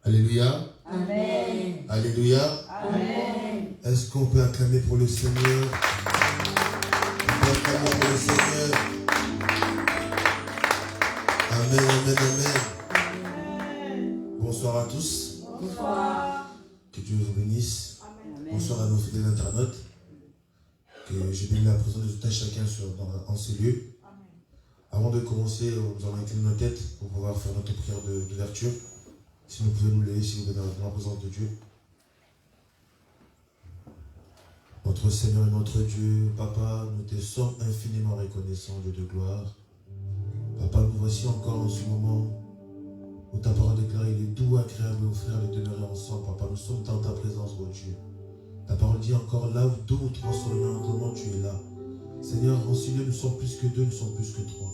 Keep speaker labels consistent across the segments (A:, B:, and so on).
A: Alléluia.
B: Amen.
A: Alléluia.
B: Amen.
A: Est-ce qu'on peut acclamer pour le Seigneur? On peut acclamer pour le Seigneur. Amen, amen, amen. Bonsoir à tous.
B: Bonsoir.
A: Que Dieu vous bénisse.
B: Amen.
A: Bonsoir à nos fidèles internautes. Que je bénis la présence de tout un chacun en ces lieux.
B: Amen.
A: Avant de commencer, nous allons incliner nos têtes pour pouvoir faire notre prière d'ouverture. Si nous pouvons nous lever, s'il vous plaît, dans la présence de Dieu. Notre Seigneur et notre Dieu, Papa, nous te sommes infiniment reconnaissants, Dieu de gloire. Papa, nous voici encore en ce moment où ta parole déclare, il est doux, agréable aux frères de demeurer ensemble. Papa, nous sommes dans ta présence, mon Dieu. Ta parole dit encore, là où deux ou trois sont là, comment tu es là. Seigneur, en ce lieu, nous sommes plus que deux, nous sommes plus que trois.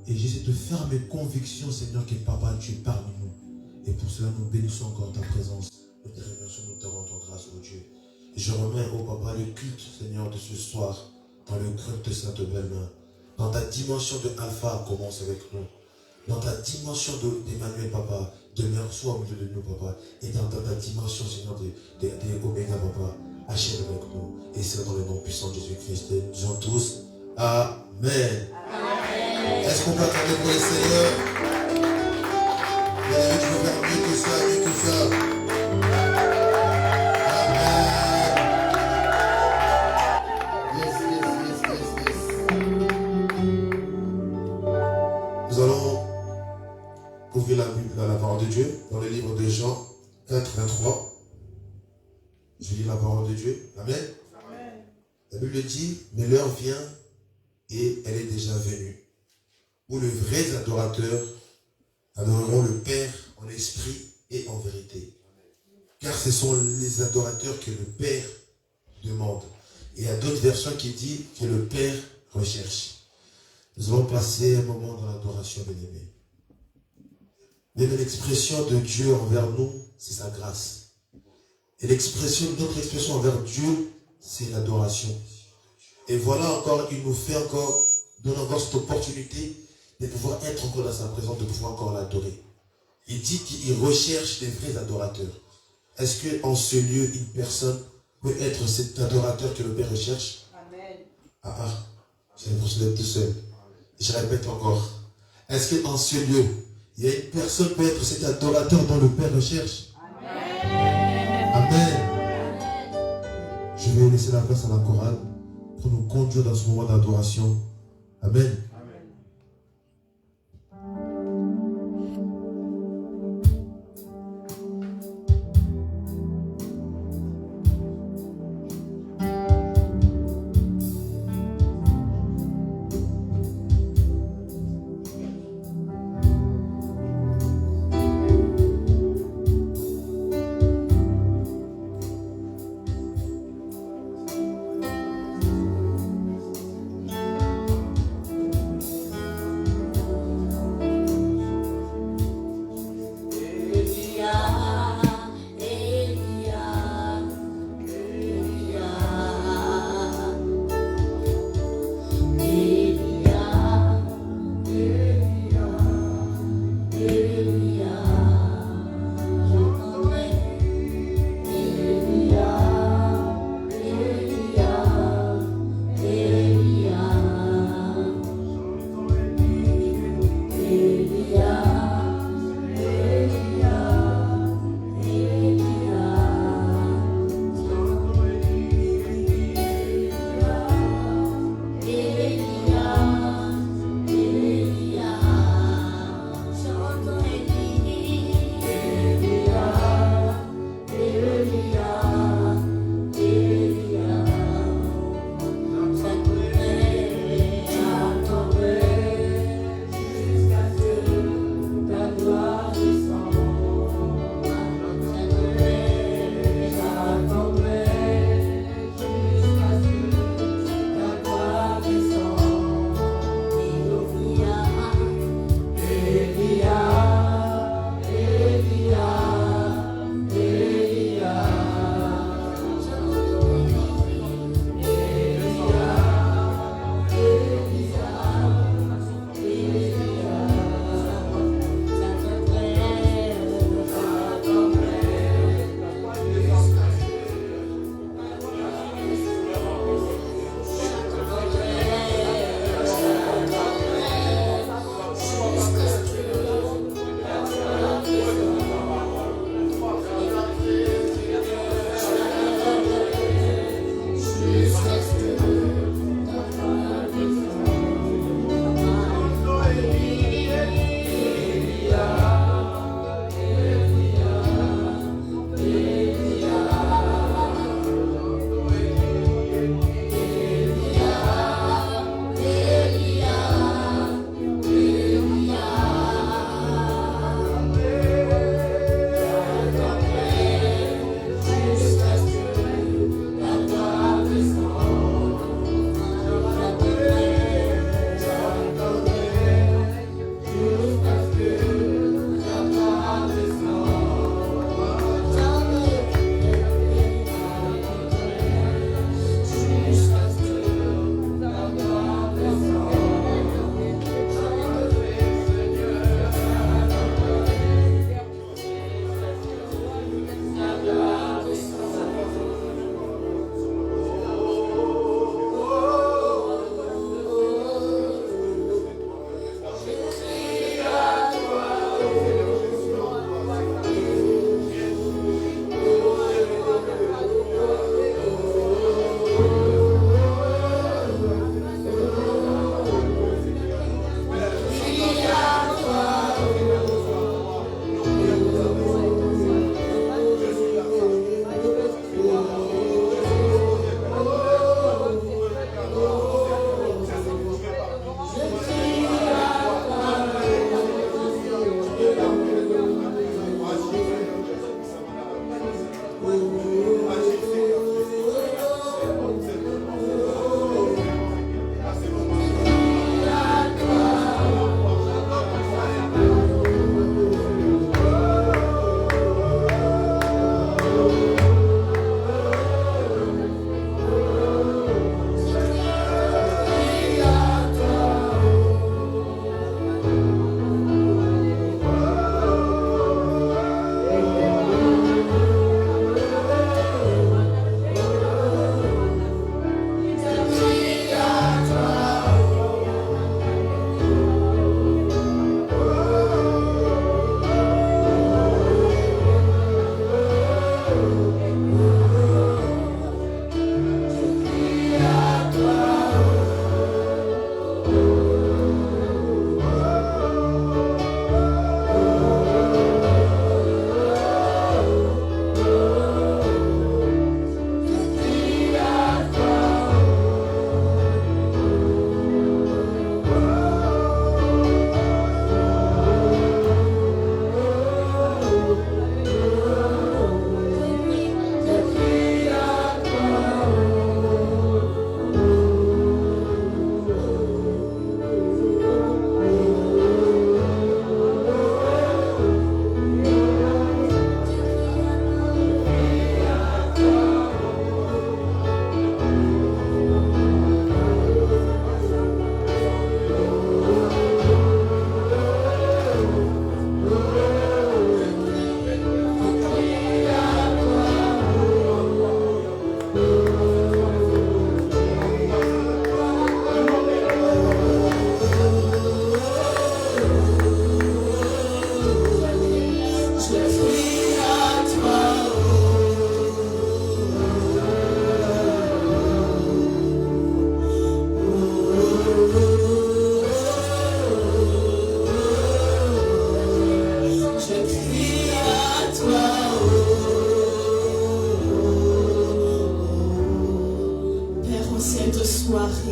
A: Et j'ai cette ferme conviction, Seigneur, que Papa, tu es parmi nous. Et pour cela, nous bénissons encore ta présence. Nous te remercions, nous te rendons grâce, oh Dieu. Et je remets, oh Papa, le culte, Seigneur, de ce soir, dans le culte de Sainte Belle-Main. Dans ta dimension de Alpha, commence avec nous. Dans ta dimension d'Emmanuel, Papa, demeure soit au milieu de nous, Papa. Et dans ta dimension, Seigneur, de Oméga, Papa, achève avec nous. Et c'est dans le nom puissant de Jésus-Christ. Nous disons tous, Amen. Amen. Est-ce qu'on peut acclamer pour le Seigneur? Bien-aimé, tu peux faire mieux que ça, mieux que ça. Amen. Yes, yes, yes, yes, yes. Nous allons ouvrir la parole de Dieu dans le livre de Jean 4, 23. Je lis la parole de Dieu. Amen. Amen. La Bible dit, mais l'heure vient et elle est déjà venue, où les vrais adorateurs adoreront le Père en esprit et en vérité. Car ce sont les adorateurs que le Père demande. Et il y a d'autres versions qui disent que le Père recherche. Nous allons passer un moment dans l'adoration, bien-aimés. Mais l'expression de Dieu envers nous, c'est sa grâce. Et notre expression envers Dieu, c'est l'adoration. Et voilà encore, il nous donne encore cette opportunité de pouvoir être encore dans sa présence, de pouvoir encore l'adorer. Il dit qu'il recherche des vrais adorateurs. Est-ce qu'en ce lieu, une personne peut être cet adorateur que le Père recherche? Amen. J'ai l'impression d'être tout seul. Je répète encore. Est-ce qu'en ce lieu, il y a une personne qui peut être cet adorateur dont le Père recherche? Amen. Amen. Je vais laisser la place à la chorale pour nous conduire dans ce moment d'adoration. Amen.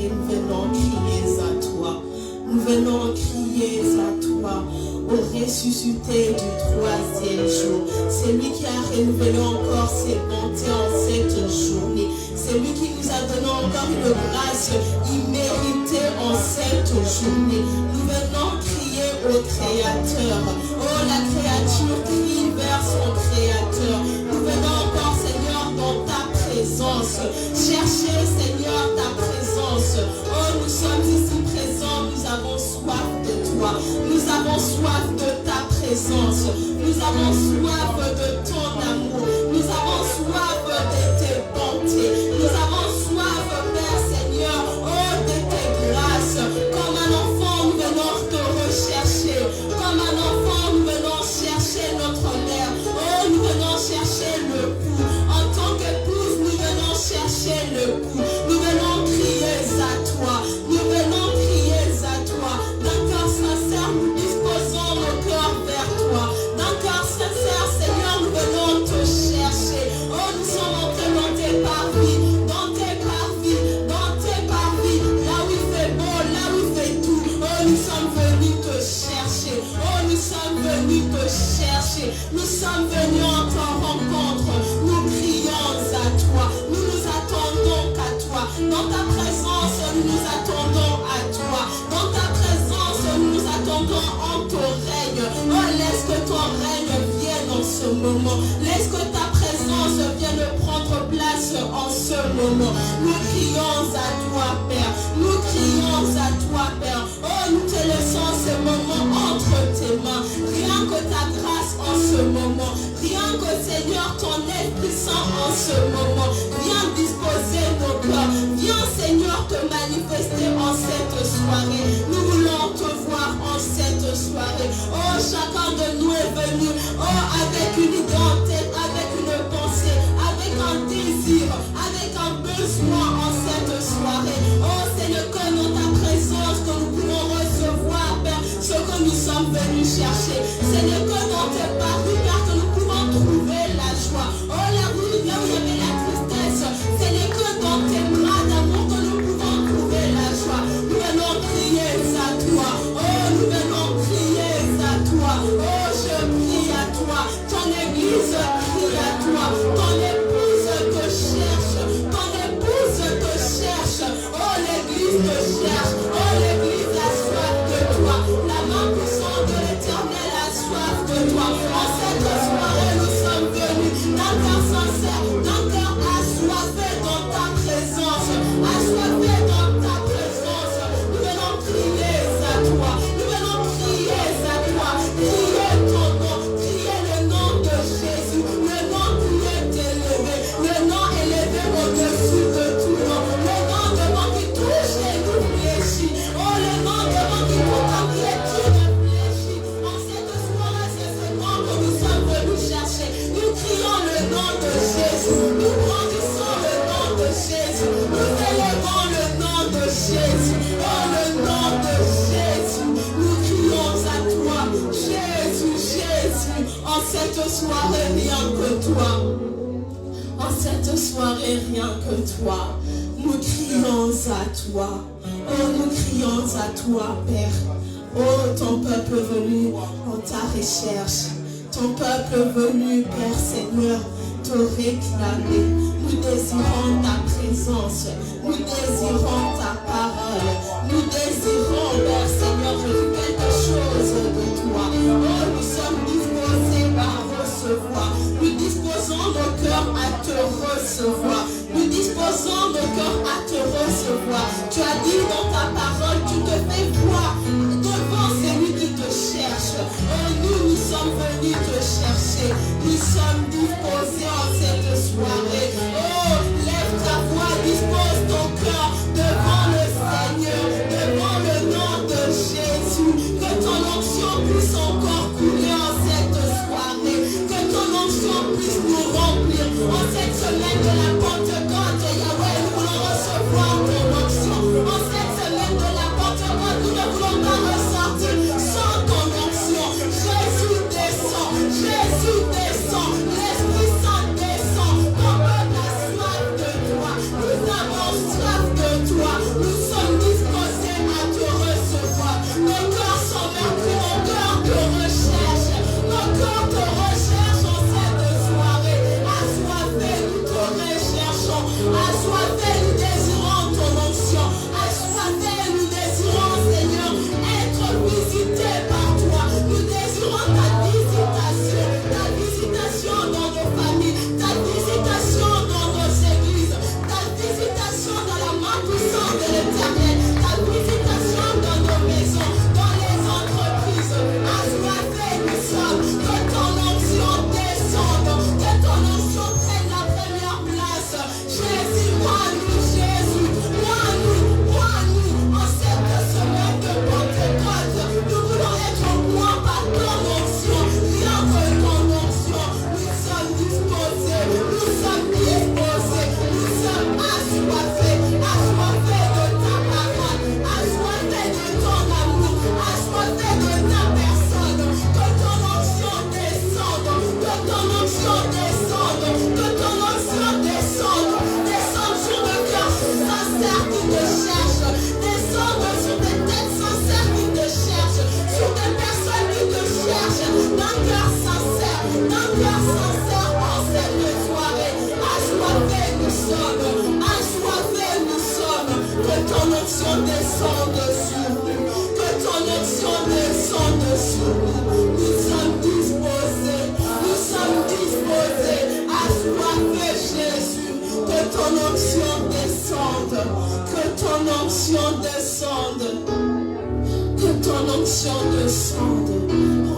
C: et nous venons crier à toi. Nous venons crier à toi, au ressuscité du troisième jour. C'est lui qui a renouvelé encore ses bontés en cette journée. C'est lui qui nous a donné encore une grâce imméritée en cette journée. Nous venons crier au Créateur. Oh, la créature crie vers son Créateur. Nous venons encore, Seigneur, dans ta présence. Chercher, Seigneur, ta présence. Oh, nous sommes ici présents. Nous avons soif de toi. Nous avons soif de ta présence. Nous avons soif de ton amour. Nous avons soif de tes bontés. Nous avons soif, Père Seigneur, oh, de tes grâces. Comme un enfant, nous venons te rechercher. Comme un enfant, nous venons chercher notre mère. Oh, nous venons chercher le coup. En tant qu'épouse, nous venons chercher le coup. Nous venons crier à toi. Nous venons crier à toi. D'un cœur sincère, nous disposons nos cœurs vers toi. D'un cœur sincère, Seigneur, nous venons te chercher. Oh, nous sommes entrés dans tes parvis. Dans tes parvis. Dans tes parvis. Là où il fait beau, là où il fait doux. Oh, nous sommes venus te chercher. Oh, nous sommes venus te chercher. Nous sommes venus en ta rencontre. Nous crions à toi. Nous nous attendons qu'à toi. Dans ta présence, nous nous attendons à toi. Dans ta présence, nous nous attendons en ton règne. Oh, laisse que ton règne vienne en ce moment. Laisse que ta présence vienne prendre place en ce moment. Nous crions à toi, Père. Nous crions à toi, Père. Oh, nous te laissons ce moment entre tes mains. Rien que ta grâce en ce moment. Rien que, Seigneur, ton Esprit Saint en ce moment. Viens disposer nos cœurs. Viens, Seigneur, te manifester en cette soirée. Nous voulons te voir en cette soirée. Oh, chacun de nous est venu, oh, avec une idée en tête, avec une pensée, avec un désir, avec un besoin en cette soirée. Oh, c'est le que dans ta présence que nous pouvons recevoir, Père, ce que nous sommes venus chercher. C'est le que dans tes parvis, Père, que nous pouvons trouver la joie. Oh, là où il y avait la tristesse, c'est le que dans tes bras d'amour que nous pouvons trouver la joie. Nous venons crier à toi. Oh, nous venons crier à toi. Oh, je prie à toi. Ton église crie à toi. Ton épouse te cherche. Ton épouse te cherche. Oh, l'église te cherche. Oh, l'église a soif de toi. La main puissante de l'Éternel a soif de toi. En cette soirée, nous sommes venus d'un cœur sincère, d'un cœur assoiffé dans ta présence. Assoiffé dans ta présence. Nous venons crier à toi. Nous venons crier à toi. Crier ton nom. Crier le nom de Jésus. Le nom qui est élevé. Le nom élevé au-dessus de tout nom. Le nom devant qui touche et nous fléchit. Oh, le nom devant qui touche en quiétude fléchit. En cette soirée, c'est ce nom que nous sommes venus chercher. Nous crions le nom de Jésus. Nous grandissons le nom de Jésus. Nous élevons le nom de Jésus. Oh, le nom de Jésus. Nous crions à toi. Jésus, Jésus. En cette soirée, rien que toi. En cette soirée, rien que toi. Nous crions à toi. Oh, nous crions à toi, Père. Oh, ton peuple venu en ta recherche. Ton peuple venu, Père Seigneur, te réclamer. Nous désirons ta présence. Nous désirons ta parole. Nous désirons, Père Seigneur, quelque chose de toi. Oh, nous sommes disposés à recevoir. Nous disposons nos cœurs à te recevoir. Nous disposons nos cœurs à te recevoir. Tu as dit dans ta parole, tu te fais voir devant celui qui te cherche. Oh, nous sommes venus te chercher. Nous sommes disposés en cette soirée. Oh, lève ta voix, dispose ton cœur devant le Seigneur, devant le nom de Jésus. Que ton onction d'un cœur sincère en cette soirée. Assoiffés nous sommes, assoiffés nous sommes. Que ton onction descende sur nous, que ton onction descende sur nous. Nous sommes disposés, assoiffés Jésus. Que ton onction descende, que ton onction descende. Que ton onction descende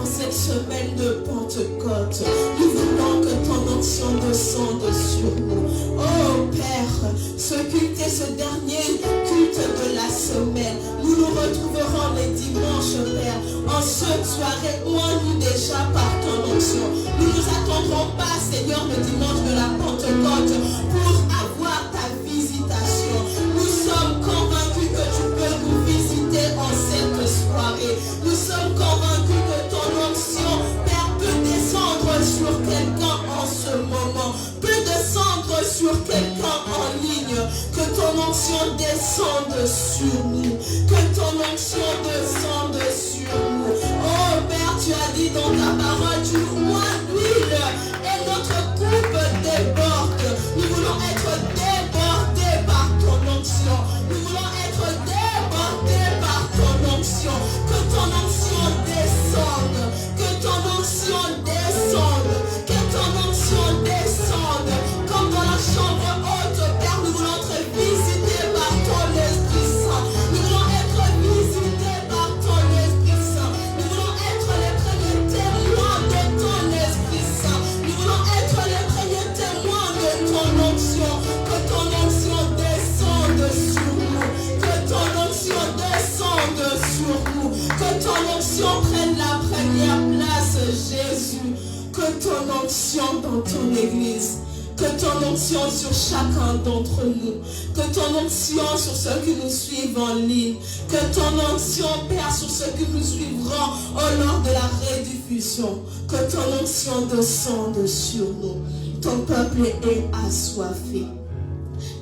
C: en cette semaine de Pentecôte. Nous voulons que ton onction descende sur nous. Oh Père, ce culte est ce dernier culte de la semaine. Nous nous retrouverons les dimanches, Père, en cette soirée. Oins-nous déjà par ton onction. Nous ne nous attendrons pas, Seigneur, le dimanche de la Pentecôte pour avoir ta visitation. Nous sommes convaincus que tu peux nous visiter en cette soirée. Nous sommes convaincus que ton onction, Père, peut descendre sur quelqu'un en ce moment, peut descendre sur quelqu'un en ligne. Que ton onction descende sur nous, que ton onction descende sur nous. Oh Père, tu as dit dans ta parole, tu oins l'huile et notre coupe déborde. Nous voulons être débordés par ton onction. Nous voulons être débordés par ton onction. Que ton onction descende. Que ton onction descende. Que ton onction descende. Comme dans la chambre haute, Père, nous voulons être visités par ton Esprit Saint. Nous voulons être visités par ton Esprit Saint. Nous voulons être les premiers témoins de ton Esprit Saint. Nous voulons être les premiers témoins de ton onction. Que ton onction descende sur nous. Que ton onction descende sur nous. Que ton onction prenne la première place, Jésus. Que ton onction dans ton église. Que ton onction sur chacun d'entre nous. Que ton onction sur ceux qui nous suivent en ligne. Que ton onction, Père, sur ceux qui nous suivront lors de la rediffusion. Que ton onction descende sur nous. Ton peuple est assoiffé.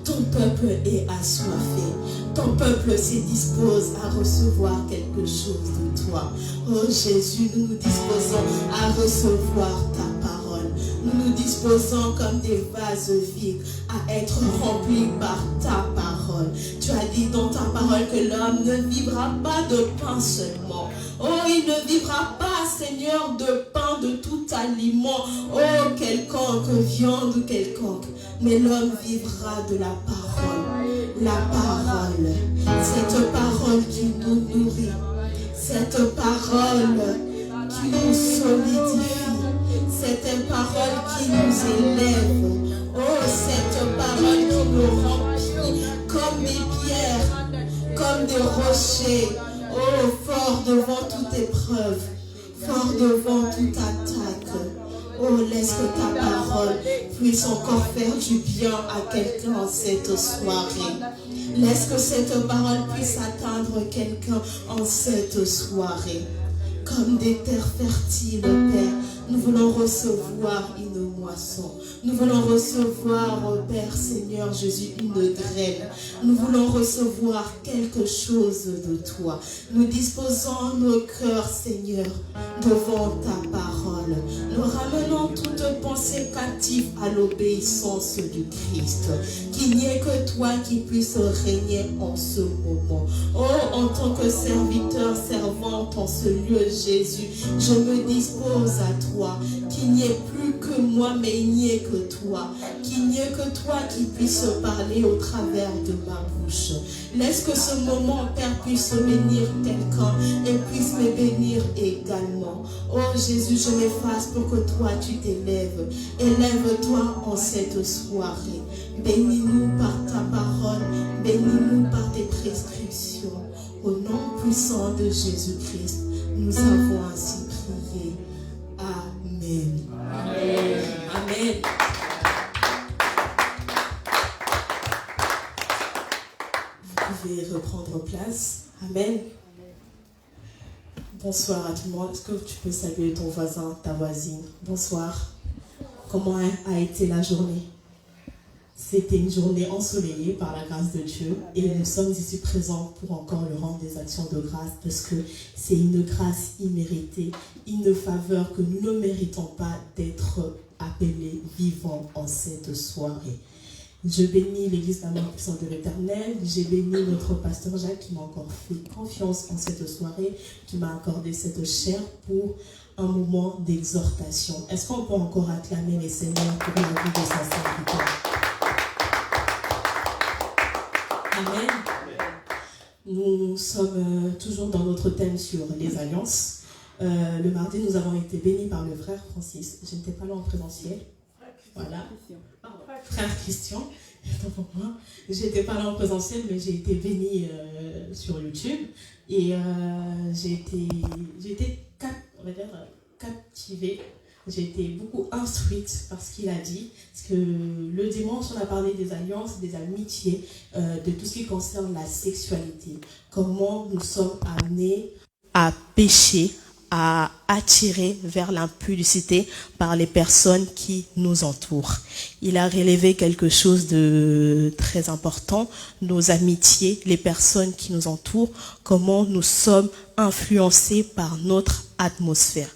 C: Ton peuple est assoiffé. Ton peuple se dispose à recevoir quelque chose de toi. Oh Jésus, nous nous disposons à recevoir ta parole. Nous nous disposons comme des vases vides à être remplis par ta parole. Tu as dit dans ta parole que l'homme ne vivra pas de pain seulement. Oh, il ne vivra pas, Seigneur, de pain, de tout aliment. Oh, quelconque viande quelconque. Mais l'homme vivra de la parole. La parole. Cette parole qui nous nourrit. Cette parole qui nous solidifie. Cette parole qui nous élève. Oh, cette parole qui nous remplit comme des pierres, comme des rochers. Oh, fort devant toute épreuve, fort devant toute attaque. Oh, laisse que ta parole puisse encore faire du bien à quelqu'un en cette soirée. Laisse que cette parole puisse atteindre quelqu'un en cette soirée. Comme des terres fertiles, Père, nous voulons recevoir une moisson. Nous voulons recevoir, oh Père Seigneur Jésus, une graine. Nous voulons recevoir quelque chose de toi. Nous disposons nos cœurs, Seigneur, devant ta parole. Nous ramenons toute pensée captive à l'obéissance du Christ. Qu'il n'y ait que toi qui puisse régner en ce moment. Oh, en tant que serviteur, servante en ce lieu, Jésus, je me dispose à toi. Qu'il n'y ait plus que moi, mais il n'y ait que toi. Qu'il n'y ait que toi qui puisse parler au travers de ma bouche. Laisse que ce moment, Père, puisse bénir quelqu'un et puisse me bénir également. Oh Jésus, je m'efface pour que toi, tu t'élèves. Élève-toi en cette soirée. Bénis-nous par ta parole. Bénis-nous par tes prescriptions. Au nom puissant de Jésus-Christ, nous avons ainsi prié. Amen.
B: Amen.
C: Amen. Vous pouvez reprendre place. Amen. Bonsoir à tout le monde. Est-ce que tu peux saluer ton voisin, ta voisine? Bonsoir. Comment a été la journée? C'était une journée ensoleillée par la grâce de Dieu et nous sommes ici présents pour encore lui rendre des actions de grâce parce que c'est une grâce imméritée, une faveur que nous ne méritons pas d'être appelés vivants en cette soirée. Je bénis l'Église d'amour puissant de l'Éternel. J'ai béni notre pasteur Jacques qui m'a encore fait confiance en cette soirée, qui m'a accordé cette chair pour un moment d'exhortation. Est-ce qu'on peut encore acclamer les Seigneurs pour la vie de sa serviteur? Amen. Nous sommes toujours dans notre thème sur les alliances. Le mardi, nous avons été bénis par le frère Francis. Je n'étais pas là en présentiel. Voilà. Frère Christian. J'étais pas là en présentiel, mais j'ai été bénie sur YouTube. Et j'ai été captivée. J'ai été beaucoup instruite par ce qu'il a dit. Parce que le dimanche, on a parlé des alliances, des amitiés, de tout ce qui concerne la sexualité. Comment nous sommes amenés à pécher, à attirer vers l'impudicité par les personnes qui nous entourent. Il a relevé quelque chose de très important, nos amitiés, les personnes qui nous entourent, comment nous sommes influencés par notre atmosphère,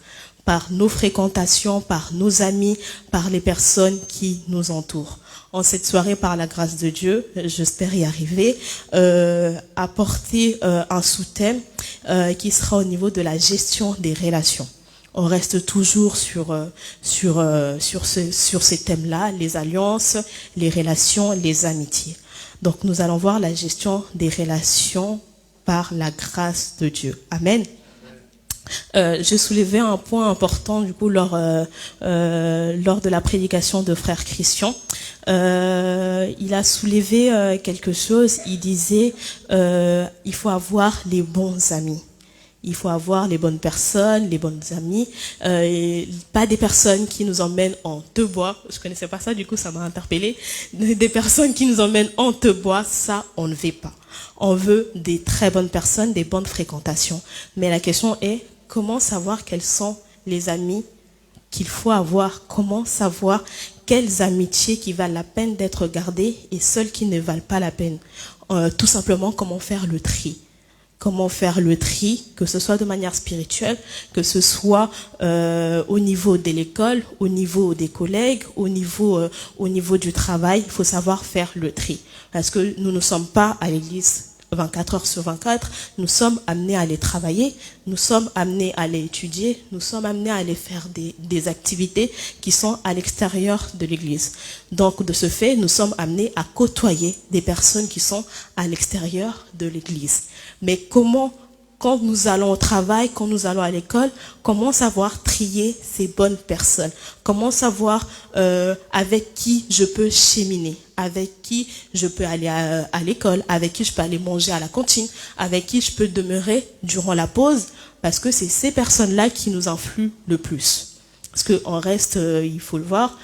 C: par nos fréquentations, par nos amis, par les personnes qui nous entourent. En cette soirée, par la grâce de Dieu, j'espère y arriver, apporter un sous-thème qui sera au niveau de la gestion des relations. On reste toujours sur ces thèmes-là, les alliances, les relations, les amitiés. Donc nous allons voir la gestion des relations par la grâce de Dieu. Amen. J'ai soulevé un point important du coup lors de la prédication de frère Christian. Il a soulevé quelque chose. Il disait il faut avoir les bons amis. Il faut avoir les bonnes personnes, les bonnes amies, pas des personnes qui nous emmènent en te bois. Je connaissais pas ça, du coup ça m'a interpellée. Des personnes qui nous emmènent en te bois, ça on ne veut pas. On veut des très bonnes personnes, des bonnes fréquentations. Mais la question est, comment savoir quels sont les amis qu'il faut avoir? Comment savoir quelles amitiés qui valent la peine d'être gardées et celles qui ne valent pas la peine? Tout simplement, comment faire le tri? Comment faire le tri, que ce soit de manière spirituelle, que ce soit au niveau de l'école, au niveau des collègues, au niveau du travail. Il faut savoir faire le tri. Parce que nous ne sommes pas à l'église 24 heures sur 24, nous sommes amenés à aller travailler, nous sommes amenés à aller étudier, nous sommes amenés à aller faire des activités qui sont à l'extérieur de l'église. Donc, de ce fait, nous sommes amenés à côtoyer des personnes qui sont à l'extérieur de l'église. Mais comment, quand nous allons au travail, quand nous allons à l'école, comment savoir trier ces bonnes personnes? Comment savoir avec qui je peux cheminer? Avec qui je peux aller à l'école, avec qui je peux aller manger à la cantine, avec qui je peux demeurer durant la pause, parce que c'est ces personnes-là qui nous influent le plus. Parce qu'on reste, il faut le voir,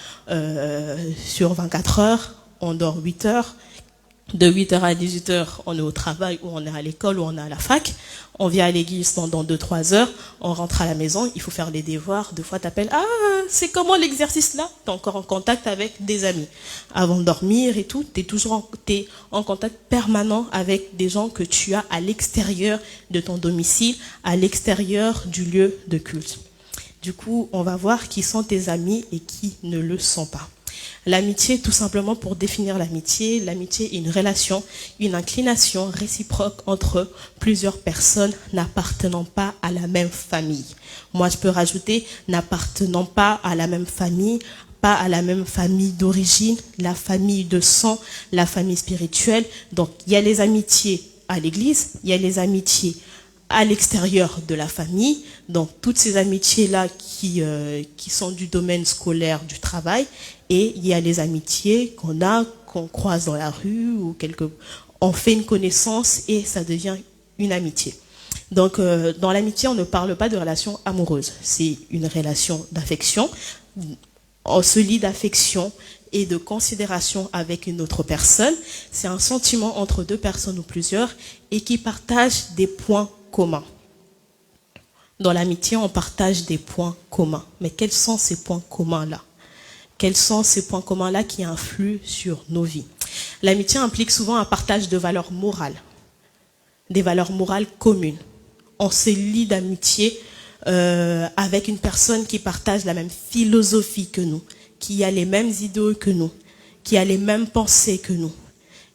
C: sur 24 heures, on dort 8 heures, de 8h à 18h, on est au travail ou on est à l'école ou on est à la fac. On vient à l'église pendant 2-3 heures, on rentre à la maison, il faut faire les devoirs. 2 fois t'appelles, ah, c'est comment l'exercice là? T'es encore en contact avec des amis. Avant de dormir et tout, t'es en contact permanent avec des gens que tu as à l'extérieur de ton domicile, à l'extérieur du lieu de culte. Du coup, on va voir qui sont tes amis et qui ne le sont pas. L'amitié, tout simplement pour définir l'amitié est une relation, une inclination réciproque entre plusieurs personnes n'appartenant pas à la même famille. Moi, je peux rajouter n'appartenant pas à la même famille, pas à la même famille d'origine, la famille de sang, la famille spirituelle. Donc, il y a les amitiés à l'église, il y a les amitiés à l'extérieur de la famille, donc toutes ces amitiés-là qui sont du domaine scolaire, du travail, et il y a les amitiés qu'on croise dans la rue, ou on fait une connaissance et ça devient une amitié. Donc dans l'amitié, on ne parle pas de relation amoureuse, c'est une relation d'affection, on se lie d'affection et de considération avec une autre personne. C'est un sentiment entre 2 personnes ou plusieurs et qui partagent des points communs. Dans l'amitié, on partage des points communs. Mais quels sont ces points communs-là? Quels sont ces points communs-là qui influent sur nos vies? L'amitié implique souvent un partage de valeurs morales, des valeurs morales communes. On se lie d'amitié avec une personne qui partage la même philosophie que nous, qui a les mêmes idéaux que nous, qui a les mêmes pensées que nous.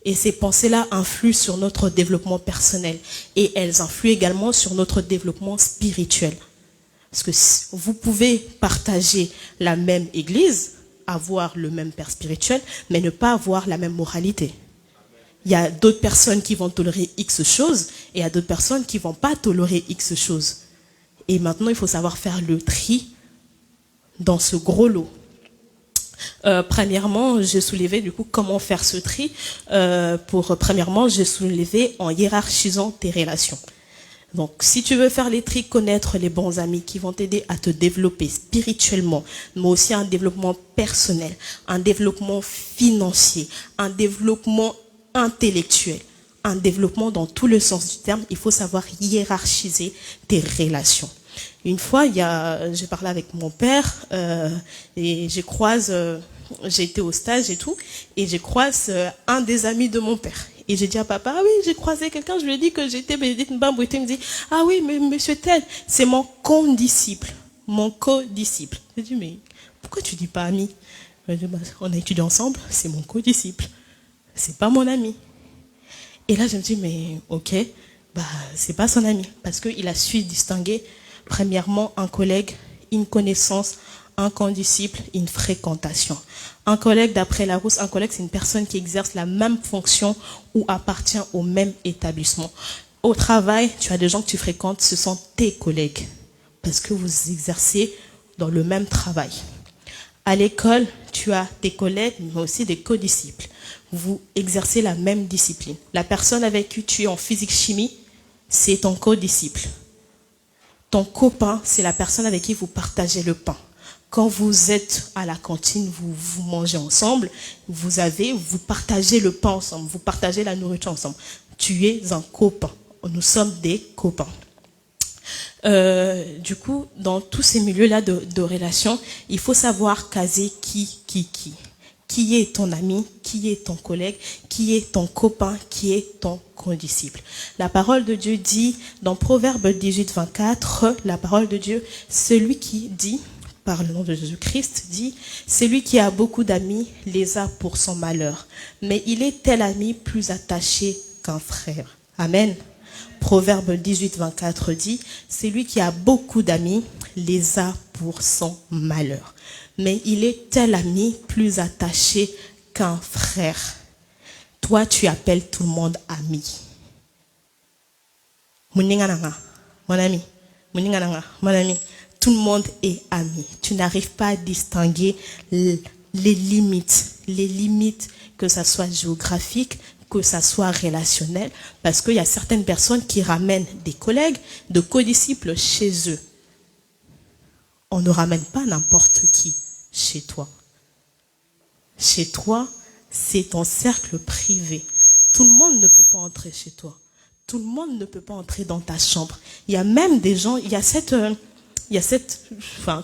C: Et ces pensées-là influent sur notre développement personnel et elles influent également sur notre développement spirituel. Parce que vous pouvez partager la même église, avoir le même père spirituel, mais ne pas avoir la même moralité. Il y a d'autres personnes qui vont tolérer X choses et il y a d'autres personnes qui ne vont pas tolérer X choses. Et maintenant, il faut savoir faire le tri dans ce gros lot. Premièrement, j'ai soulevé du coup comment faire ce tri. Premièrement, j'ai soulevé en hiérarchisant tes relations. Donc, si tu veux faire les tris, connaître les bons amis qui vont t'aider à te développer spirituellement, mais aussi un développement personnel, un développement financier, un développement intellectuel, un développement dans tout le sens du terme, il faut savoir hiérarchiser tes relations. Une fois, j'ai parlé avec mon père et j'ai été au stage et tout, et je croise un des amis de mon père. Et j'ai dit à papa, ah oui, j'ai croisé quelqu'un, je lui ai dit que j'étais Bénédicte Mbambo. Il me dit, ah oui, mais monsieur tel, c'est mon condisciple. Mon co-disciple. J'ai dit, mais pourquoi tu dis pas ami? Dit, bah, on a étudié ensemble, c'est mon co-disciple. C'est pas mon ami. Et là, je me dis, mais ok, bah, c'est pas son ami. Parce qu'il a su distinguer, premièrement, un collègue, une connaissance, un condisciple, une fréquentation. Un collègue, d'après Larousse, un collègue, c'est une personne qui exerce la même fonction ou appartient au même établissement. Au travail, tu as des gens que tu fréquentes, ce sont tes collègues, parce que vous exercez dans le même travail. À l'école, tu as tes collègues, mais aussi des codisciples. Vous exercez la même discipline. La personne avec qui tu es en physique-chimie, c'est ton codisciple. Ton copain, c'est la personne avec qui vous partagez le pain. Quand vous êtes à la cantine, vous mangez ensemble, vous partagez le pain ensemble, vous partagez la nourriture ensemble. Tu es un copain. Nous sommes des copains. Du coup, dans tous ces milieux-là de relations, il faut savoir caser qui. Qui est ton ami, qui est ton collègue, qui est ton copain, qui est ton condisciple. La parole de Dieu dit, dans Proverbe 18, 24, la parole de Dieu, celui qui dit, par le nom de Jésus-Christ, dit, celui qui a beaucoup d'amis les a pour son malheur, mais il est tel ami plus attaché qu'un frère. Amen. Proverbe 18, 24 dit, celui qui a beaucoup d'amis les a pour son malheur, mais il est tel ami plus attaché qu'un frère. Toi, tu appelles tout le monde ami. Mon ami, mon ami. Tout le monde est ami. Tu n'arrives pas à distinguer les limites, que ça soit géographique, que ça soit relationnel, parce qu'il y a certaines personnes qui ramènent des collègues, de codisciples chez eux. On ne ramène pas n'importe qui chez toi. Chez toi, c'est ton cercle privé. Tout le monde ne peut pas entrer chez toi. Tout le monde ne peut pas entrer dans ta chambre. Il y a même des gens, il y a cette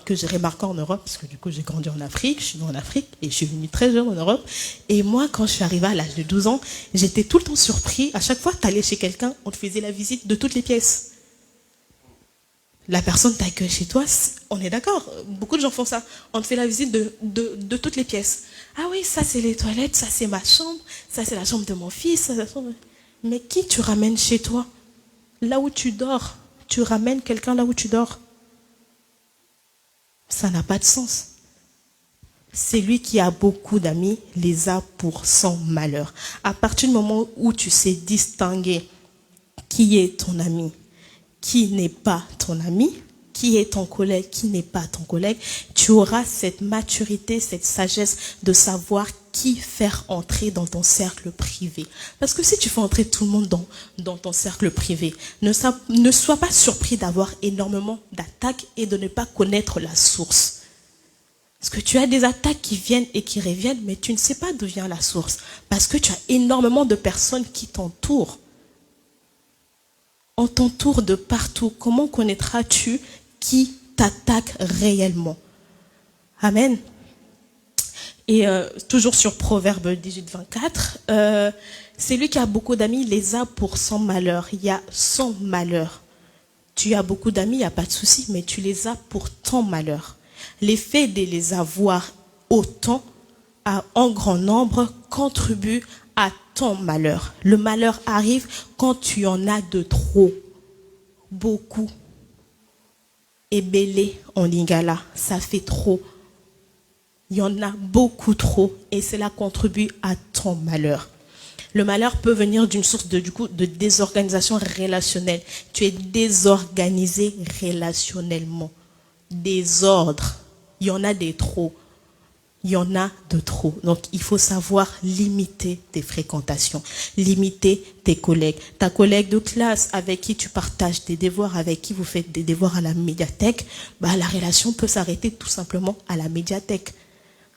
C: que j'ai remarqué en Europe, parce que du coup j'ai grandi en Afrique, je suis née en Afrique et je suis venue très jeune en Europe. Et moi, quand je suis arrivée à l'âge de 12 ans, j'étais tout le temps surpris. À chaque fois que tu allais chez quelqu'un, on te faisait la visite de toutes les pièces. La personne t'accueille chez toi, on est d'accord, beaucoup de gens font ça. On te fait la visite de toutes les pièces. Ah oui, ça c'est les toilettes, ça c'est ma chambre, ça c'est la chambre de mon fils. Ça, mais qui tu ramènes chez toi? Là où tu dors, tu ramènes quelqu'un là où tu dors. Ça n'a pas de sens. Celui qui a beaucoup d'amis les a pour son malheur. À partir du moment où tu sais distinguer qui est ton ami, qui n'est pas ton ami, qui est ton collègue, qui n'est pas ton collègue, tu auras cette maturité, cette sagesse de savoir qui faire entrer dans ton cercle privé. Parce que si tu fais entrer tout le monde dans ton cercle privé, ne sois pas surpris d'avoir énormément d'attaques et de ne pas connaître la source. Parce que tu as des attaques qui viennent et qui reviennent, mais tu ne sais pas d'où vient la source. Parce que tu as énormément de personnes qui t'entourent. On t'entoure de partout. Comment connaîtras-tu qui t'attaque réellement? Amen. Et toujours sur Proverbe 18, 24, celui qui a beaucoup d'amis les a pour son malheur. Il y a son malheur. Tu as beaucoup d'amis, il n'y a pas de souci, mais tu les as pour ton malheur. L'effet de les avoir autant, en grand nombre, contribue à ton malheur. Le malheur arrive quand tu en as de trop, beaucoup. Ebélé en lingala, ça fait trop. Il y en a beaucoup trop et cela contribue à ton malheur. Le malheur peut venir d'une source de désorganisation relationnelle. Tu es désorganisé relationnellement. Désordre. Il y en a des trop. Il y en a de trop. Donc, il faut savoir limiter tes fréquentations, limiter tes collègues. Ta collègue de classe avec qui tu partages des devoirs, avec qui vous faites des devoirs à la médiathèque, la relation peut s'arrêter tout simplement à la médiathèque.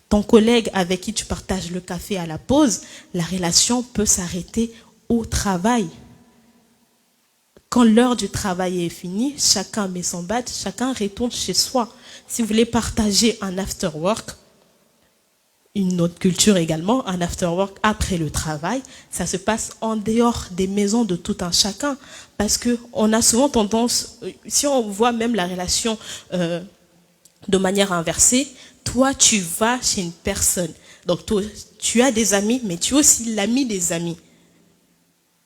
C: Ton collègue avec qui tu partages le café à la pause, la relation peut s'arrêter au travail. Quand l'heure du travail est finie, chacun met son badge, chacun retourne chez soi. Si vous voulez partager un after work, une autre culture également, un after work après le travail, ça se passe en dehors des maisons de tout un chacun. Parce qu'on a souvent tendance, si on voit même la relation de manière inversée, toi tu vas chez une personne. Donc toi, tu as des amis, mais tu es aussi l'ami des amis.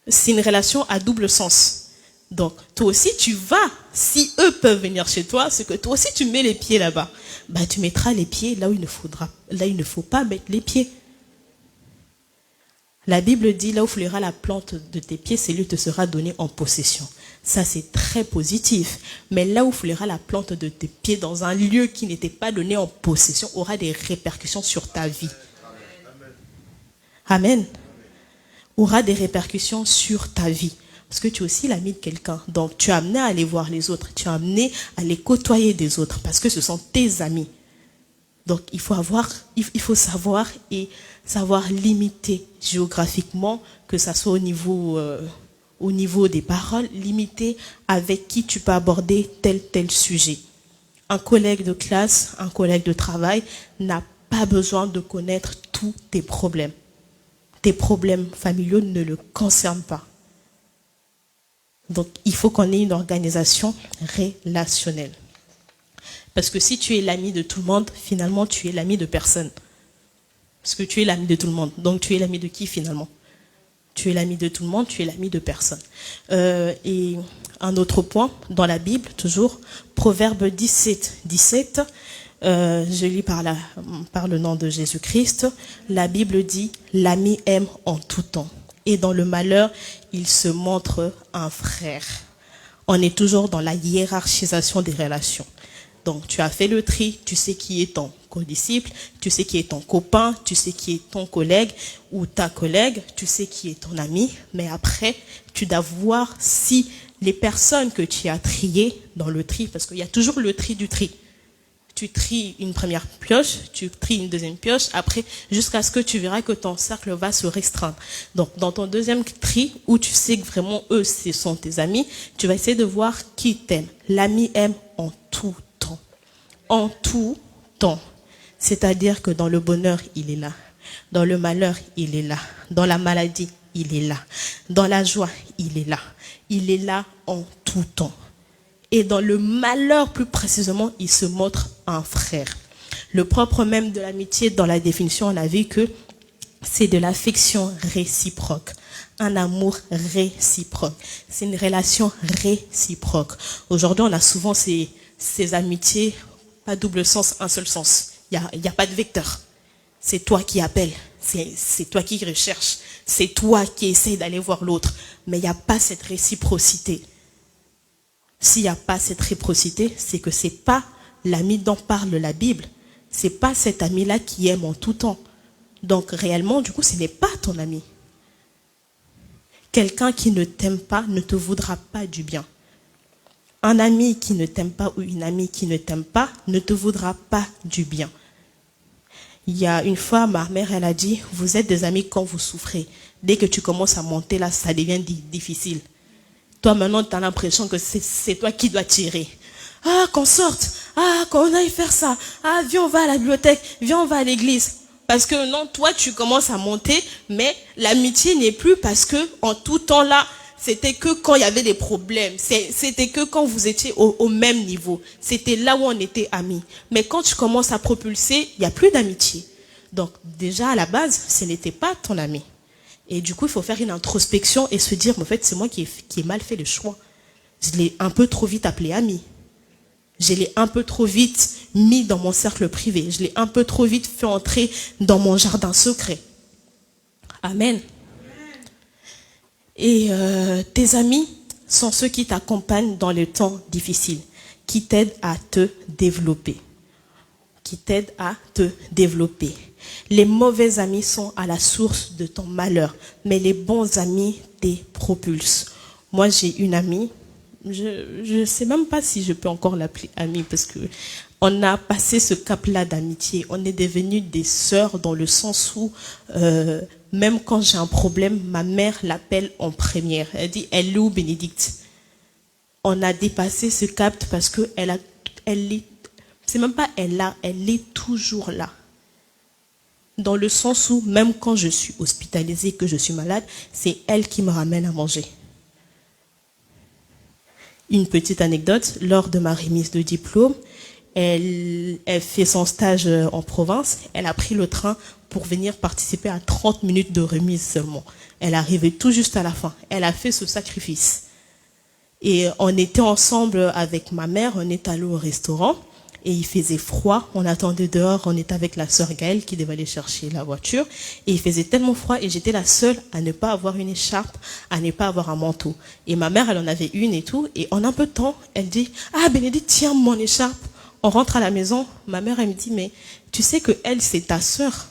C: C'est une relation à double sens. Donc, toi aussi, tu vas, si eux peuvent venir chez toi, c'est que toi aussi, tu mets les pieds là-bas. Tu mettras les pieds là où il ne faut pas mettre les pieds. La Bible dit, là où fleura la plante de tes pieds, c'est lui te sera donné en possession. Ça, c'est très positif. Mais là où fleura la plante de tes pieds dans un lieu qui n'était pas donné en possession, aura des répercussions sur ta vie. Amen. Aura des répercussions sur ta vie. Parce que tu es aussi l'ami de quelqu'un. Donc, tu es amené à aller voir les autres. Tu es amené à les côtoyer des autres. Parce que ce sont tes amis. Donc, il faut savoir et savoir limiter géographiquement, que ça soit au niveau des paroles, limiter avec qui tu peux aborder tel sujet. Un collègue de classe, un collègue de travail n'a pas besoin de connaître tous tes problèmes. Tes problèmes familiaux ne le concernent pas. Donc, il faut qu'on ait une organisation relationnelle. Parce que si tu es l'ami de tout le monde, finalement, tu es l'ami de personne. Parce que tu es l'ami de tout le monde. Donc, tu es l'ami de qui, finalement? Tu es l'ami de tout le monde, tu es l'ami de personne. Et un autre point, dans la Bible, toujours, Proverbe 17, je lis par le nom de Jésus-Christ, la Bible dit, l'ami aime en tout temps. Et dans le malheur, il se montre un frère. On est toujours dans la hiérarchisation des relations. Donc, tu as fait le tri, tu sais qui est ton condisciple, tu sais qui est ton copain, tu sais qui est ton collègue ou ta collègue, tu sais qui est ton ami. Mais après, tu dois voir si les personnes que tu as triées dans le tri, parce qu'il y a toujours le tri du tri. Tu tries une première pioche, tu tries une deuxième pioche, après, jusqu'à ce que tu verras que ton cercle va se restreindre. Donc, dans ton deuxième tri, où tu sais que vraiment, eux, ce sont tes amis, tu vas essayer de voir qui t'aime. L'ami aime en tout temps. En tout temps. C'est-à-dire que dans le bonheur, il est là. Dans le malheur, il est là. Dans la maladie, il est là. Dans la joie, il est là. Il est là en tout temps. Et dans le malheur, plus précisément, il se montre un frère. Le propre même de l'amitié, dans la définition, on a vu que c'est de l'affection réciproque. Un amour réciproque. C'est une relation réciproque. Aujourd'hui, on a souvent ces amitiés, pas double sens, un seul sens. Il y a pas de vecteur. C'est toi qui appelles. C'est toi qui recherches. C'est toi qui essaies d'aller voir l'autre. Mais il n'y a pas cette réciprocité. S'il n'y a pas cette réciprocité, c'est que c'est pas l'ami dont parle la Bible. C'est pas cet ami-là qui aime en tout temps. Donc réellement, du coup, ce n'est pas ton ami. Quelqu'un qui ne t'aime pas ne te voudra pas du bien. Un ami qui ne t'aime pas ou une amie qui ne t'aime pas ne te voudra pas du bien. Il y a une fois, ma mère, elle a dit, vous êtes des amis quand vous souffrez. Dès que tu commences à monter là, ça devient difficile. Toi, maintenant, tu as l'impression que c'est toi qui dois tirer. Ah, qu'on sorte. Ah, qu'on aille faire ça. Ah, viens, on va à la bibliothèque. Viens, on va à l'église. Parce que non, toi, tu commences à monter, mais l'amitié n'est plus parce que en tout temps là, c'était que quand il y avait des problèmes. C'était que quand vous étiez au même niveau. C'était là où on était amis. Mais quand tu commences à propulser, il n'y a plus d'amitié. Donc déjà, à la base, ce n'était pas ton ami. Et du coup, il faut faire une introspection et se dire, en fait, c'est moi qui ai mal fait le choix. Je l'ai un peu trop vite appelé ami. Je l'ai un peu trop vite mis dans mon cercle privé. Je l'ai un peu trop vite fait entrer dans mon jardin secret. Amen. Et tes amis sont ceux qui t'accompagnent dans les temps difficiles, qui t'aident à te développer. Qui t'aident à te développer. Les mauvais amis sont à la source de ton malheur, mais les bons amis te propulsent. Moi, j'ai une amie, je ne sais même pas si je peux encore l'appeler amie, parce que on a passé ce cap-là d'amitié. On est devenus des sœurs dans le sens où, même quand j'ai un problème, ma mère l'appelle en première. Elle dit, hello Bénédicte. On a dépassé ce cap parce que elle est, c'est même pas elle est toujours là. Dans le sens où, même quand je suis hospitalisée, que je suis malade, c'est elle qui me ramène à manger. Une petite anecdote, lors de ma remise de diplôme, elle fait son stage en province, elle a pris le train pour venir participer à 30 minutes de remise seulement. Elle arrivait tout juste à la fin. Elle a fait ce sacrifice. Et on était ensemble avec ma mère, on est allé au restaurant. Et il faisait froid, on attendait dehors, on était avec la sœur Gaëlle qui devait aller chercher la voiture. Et il faisait tellement froid et j'étais la seule à ne pas avoir une écharpe, à ne pas avoir un manteau. Et ma mère, elle en avait une et tout. Et en un peu de temps, elle dit, ah Bénédicte, tiens mon écharpe. On rentre à la maison, ma mère, elle me dit, mais tu sais que elle, c'est ta sœur.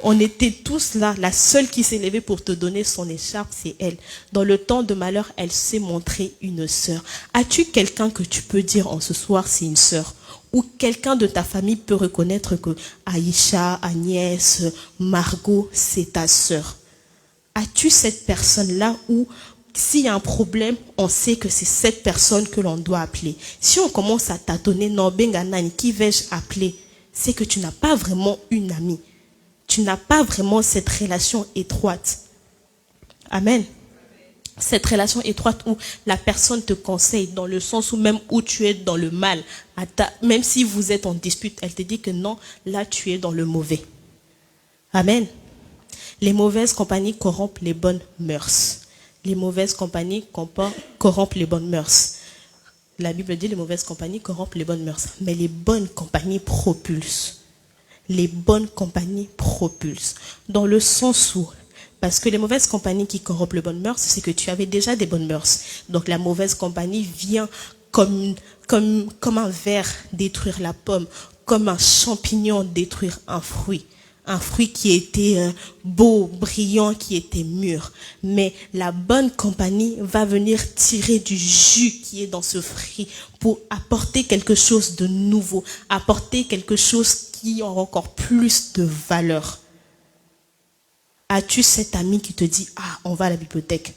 C: On était tous là, la seule qui s'est levée pour te donner son écharpe, c'est elle. Dans le temps de malheur, elle s'est montrée une sœur. As-tu quelqu'un que tu peux dire en ce soir, c'est une sœur? Ou quelqu'un de ta famille peut reconnaître que Aïcha, Agnès, Margot, c'est ta sœur? As-tu cette personne-là où, s'il y a un problème, on sait que c'est cette personne que l'on doit appeler? Si on commence à tâtonner, non, benganani, qui vais-je appeler? C'est que tu n'as pas vraiment une amie. Tu n'as pas vraiment cette relation étroite. Amen. Cette relation étroite où la personne te conseille dans le sens où même où tu es dans le mal, même si vous êtes en dispute, elle te dit que non, là tu es dans le mauvais. Amen. Les mauvaises compagnies corrompent les bonnes mœurs. Les mauvaises compagnies corrompent les bonnes mœurs. La Bible dit les mauvaises compagnies corrompent les bonnes mœurs, mais les bonnes compagnies propulsent. Les bonnes compagnies propulsent. Dans le sens où, parce que les mauvaises compagnies qui corrompent les bonnes mœurs, c'est que tu avais déjà des bonnes mœurs. Donc la mauvaise compagnie vient comme un ver détruire la pomme, comme un champignon détruire un fruit. Un fruit qui était beau, brillant, qui était mûr. Mais la bonne compagnie va venir tirer du jus qui est dans ce fruit pour apporter quelque chose de nouveau, apporter quelque chose qui a encore plus de valeur. As-tu cet ami qui te dit, ah, on va à la bibliothèque?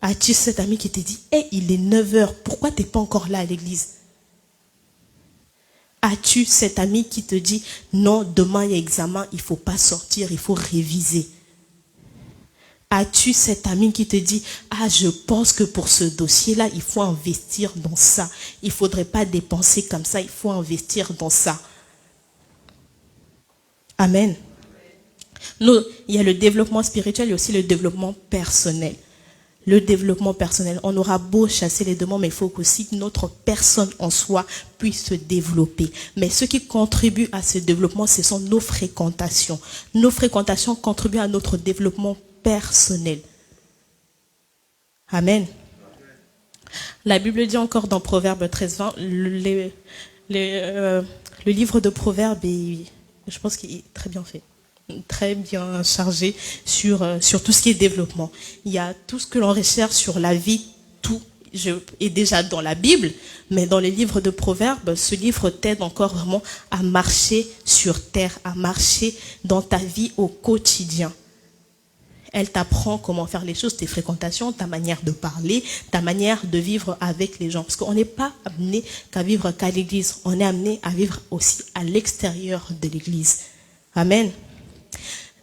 C: As-tu cet ami qui te dit, hey, il est 9h, pourquoi tu n'es pas encore là à l'église? As-tu cet ami qui te dit, non, demain il y a examen, il ne faut pas sortir, il faut réviser? As-tu cet ami qui te dit, ah, je pense que pour ce dossier-là, il faut investir dans ça. Il ne faudrait pas dépenser comme ça, il faut investir dans ça. Amen. Nous, il y a le développement spirituel et aussi le développement personnel. Le développement personnel, on aura beau chasser les démons, mais il faut aussi que notre personne en soi puisse se développer. Mais ce qui contribue à ce développement, ce sont nos fréquentations. Nos fréquentations contribuent à notre développement personnel. Amen. La Bible dit encore dans Proverbes 13:20, le livre de Proverbes, je pense qu'il est très bien fait. Très bien chargé sur tout ce qui est développement. Il y a tout ce que l'on recherche sur la vie, tout est déjà dans la Bible, mais dans les livres de Proverbes, ce livre t'aide encore vraiment à marcher sur terre, à marcher dans ta vie au quotidien. Elle t'apprend comment faire les choses, tes fréquentations, ta manière de parler, ta manière de vivre avec les gens. Parce qu'on n'est pas amené qu'à vivre qu'à l'église, on est amené à vivre aussi à l'extérieur de l'église.
D: Amen.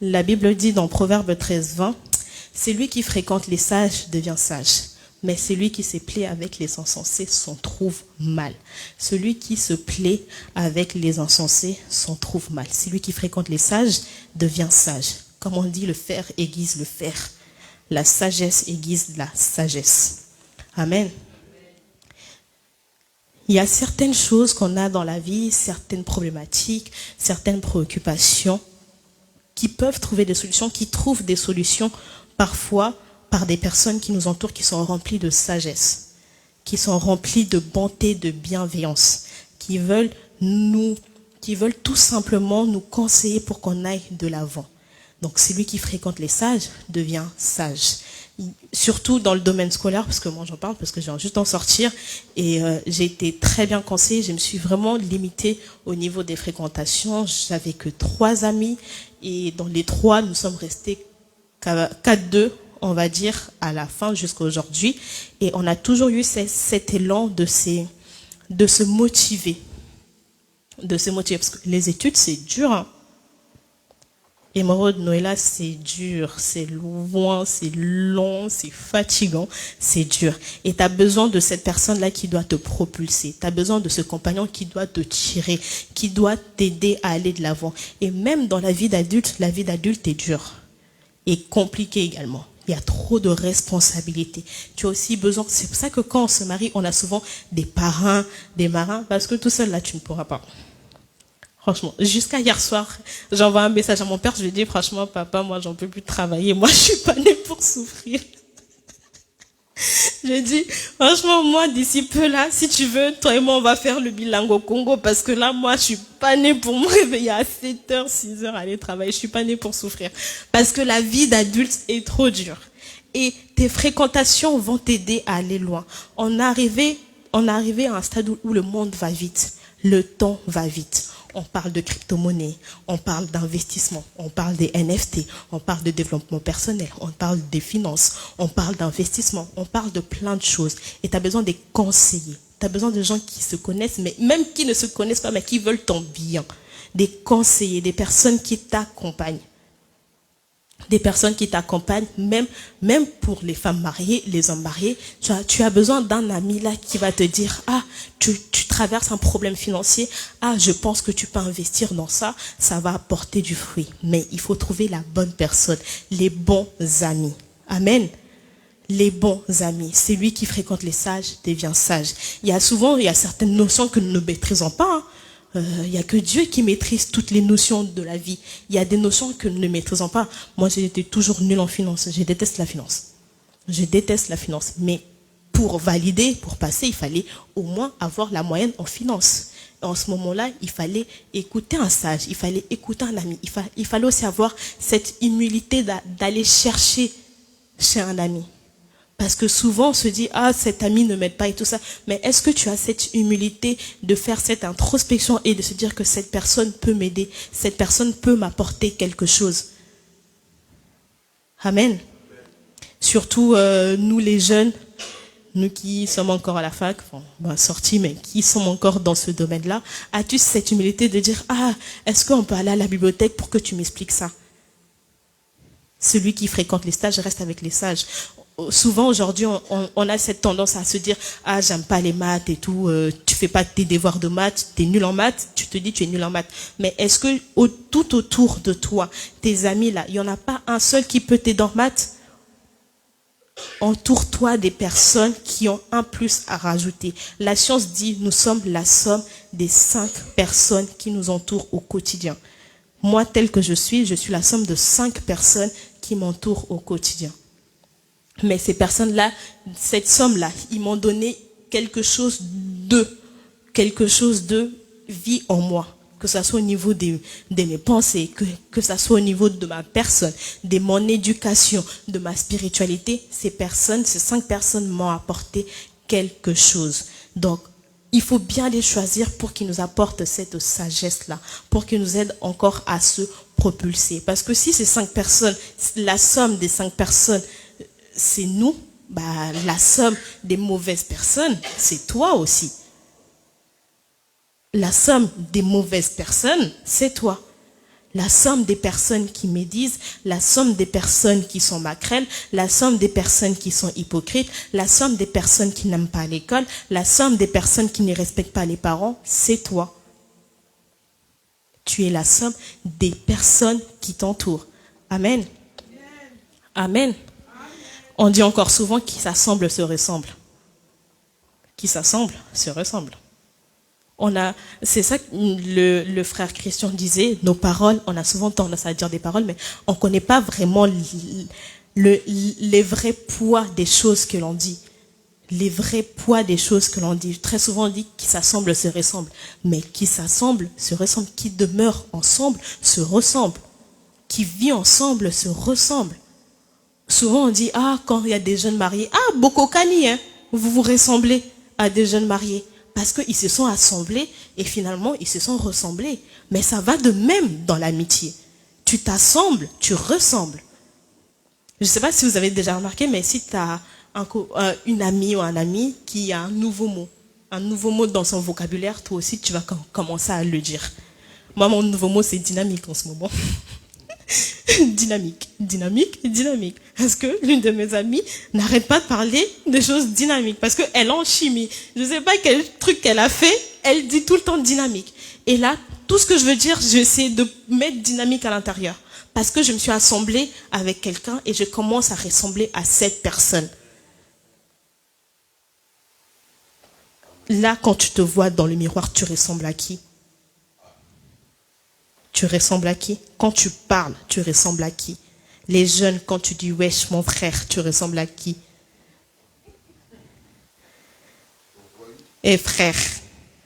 D: La Bible dit dans Proverbe 13, 20, « Celui qui fréquente les sages devient sage, mais celui qui se plaît avec les insensés s'en trouve mal. » Celui qui se plaît avec les insensés s'en trouve mal. Celui qui fréquente les sages devient sage. Comme on dit, le fer aiguise le fer. La sagesse aiguise la sagesse. Amen. Il y a certaines choses qu'on a dans la vie, certaines problématiques, certaines préoccupations qui peuvent trouver des solutions, qui trouvent des solutions parfois par des personnes qui nous entourent, qui sont remplies de sagesse, qui sont remplies de bonté, de bienveillance, qui veulent tout simplement nous conseiller pour qu'on aille de l'avant. Donc celui qui fréquente les sages devient sage. Surtout dans le domaine scolaire, parce que moi j'en parle, parce que je viens juste d'en sortir, et j'ai été très bien conseillée. Je me suis vraiment limitée au niveau des fréquentations. J'avais que 3 amis, et dans les 3, nous sommes restés 4-2, on va dire, à la fin jusqu'à aujourd'hui. Et on a toujours eu cet élan de se motiver. Parce que les études, c'est dur, hein. Émeraude, Noëlla, c'est dur, c'est loin, c'est long, c'est fatigant, c'est dur. Et tu as besoin de cette personne-là qui doit te propulser. Tu as besoin de ce compagnon qui doit te tirer, qui doit t'aider à aller de l'avant. Et même dans la vie d'adulte est dure et compliquée également. Il y a trop de responsabilités. Tu as aussi besoin, c'est pour ça que quand on se marie, on a souvent des parrains, des marrains, parce que tout seul là, tu ne pourras pas. Franchement, jusqu'à hier soir, j'envoie un message à mon père, je lui dis, franchement, papa, moi, j'en peux plus travailler. Moi, je suis pas née pour souffrir. Je dis, franchement, moi, d'ici peu, là, si tu veux, toi et moi, on va faire le bilingue au Congo, parce que là, moi, je suis pas née pour me réveiller à 7h, 6h, aller travailler. Je suis pas née pour souffrir. Parce que la vie d'adulte est trop dure. Et tes fréquentations vont t'aider à aller loin. On est arrivé à un stade où le monde va vite. Le temps va vite. On parle de crypto-monnaie, on parle d'investissement, on parle des NFT, on parle de développement personnel, on parle des finances, on parle d'investissement, on parle de plein de choses. Et tu as besoin des conseillers, tu as besoin de gens qui se connaissent, mais même qui ne se connaissent pas, mais qui veulent ton bien. Des conseillers, des personnes qui t'accompagnent. Des personnes qui t'accompagnent, même pour les femmes mariées, les hommes mariés, tu as besoin d'un ami là qui va te dire, ah, tu traverses un problème financier, ah, je pense que tu peux investir dans ça, ça va apporter du fruit. Mais il faut trouver la bonne personne, les bons amis. Amen. Les bons amis. C'est lui qui fréquente les sages, devient sage. Il y a certaines notions que nous ne maîtrisons pas, hein. Il n'y a que Dieu qui maîtrise toutes les notions de la vie. Il y a des notions que nous ne maîtrisons pas. Moi, j'ai été toujours nulle en finance. Je déteste la finance. Je déteste la finance. Mais pour valider, pour passer, il fallait au moins avoir la moyenne en finance. Et en ce moment-là, il fallait écouter un sage, il fallait écouter un ami. Il fallait aussi avoir cette humilité d'aller chercher chez un ami. Parce que souvent, on se dit, ah, cet ami ne m'aide pas et tout ça. Mais est-ce que tu as cette humilité de faire cette introspection et de se dire que cette personne peut m'aider, cette personne peut m'apporter quelque chose? Amen. Surtout, nous les jeunes, nous qui sommes encore à la fac, sortis, mais qui sommes encore dans ce domaine-là, as-tu cette humilité de dire, ah, est-ce qu'on peut aller à la bibliothèque pour que tu m'expliques ça? Celui qui fréquente les stages reste avec les sages. Souvent aujourd'hui, on a cette tendance à se dire, ah, j'aime pas les maths et tout, tu fais pas tes devoirs de maths, t'es nul en maths, tu te dis tu es nul en maths. Mais est-ce que tout autour de toi, tes amis là, il y en a pas un seul qui peut t'aider en maths? Entoure-toi des personnes qui ont un plus à rajouter. La science dit, nous sommes la somme des 5 personnes qui nous entourent au quotidien. Moi, tel que je suis la somme de 5 personnes qui m'entourent au quotidien. Mais ces personnes-là, cette somme-là, ils m'ont donné quelque chose de vie en moi. Que ça soit au niveau de mes pensées, que ça soit au niveau de ma personne, de mon éducation, de ma spiritualité. Ces 5 personnes m'ont apporté quelque chose. Donc, il faut bien les choisir pour qu'ils nous apportent cette sagesse-là, pour qu'ils nous aident encore à se propulser. Parce que si ces 5 personnes, la somme des 5 personnes, c'est nous, la somme des mauvaises personnes, c'est toi aussi. La somme des mauvaises personnes, c'est toi. La somme des personnes qui médisent, la somme des personnes qui sont maquerelles, la somme des personnes qui sont hypocrites, la somme des personnes qui n'aiment pas l'école, la somme des personnes qui ne respectent pas les parents, c'est toi. Tu es la somme des personnes qui t'entourent. Amen. Amen. On dit encore souvent qui s'assemble se ressemble. Qui s'assemble se ressemble. C'est ça que le frère Christian disait, nos paroles, on a souvent tendance à dire des paroles, mais on ne connaît pas vraiment les vrais poids des choses que l'on dit. Les vrais poids des choses que l'on dit. Très souvent on dit qui s'assemble se ressemble. Mais qui s'assemble se ressemble. Qui demeure ensemble se ressemble. Qui vit ensemble se ressemble. Souvent on dit, quand il y a des jeunes mariés, Bokokani, hein, vous vous ressemblez à des jeunes mariés. Parce qu'ils se sont assemblés et finalement ils se sont ressemblés. Mais ça va de même dans l'amitié. Tu t'assembles, tu ressembles. Je ne sais pas si vous avez déjà remarqué, mais si tu as une amie ou un ami qui a un nouveau mot dans son vocabulaire, toi aussi tu vas commencer à le dire. Moi, mon nouveau mot, c'est dynamique en ce moment. Dynamique. Parce que l'une de mes amies n'arrête pas de parler de choses dynamiques. Parce qu'elle est en chimie. Je ne sais pas quel truc qu'elle a fait. Elle dit tout le temps dynamique. Et là, tout ce que je veux dire, j'essaie de mettre dynamique à l'intérieur. Parce que je me suis assemblée avec quelqu'un et je commence à ressembler à cette personne. Là, quand tu te vois dans le miroir, tu ressembles à qui? Tu ressembles à qui? Quand tu parles, tu ressembles à qui? Les jeunes, quand tu dis « wesh, mon frère », tu ressembles à qui? Et frère,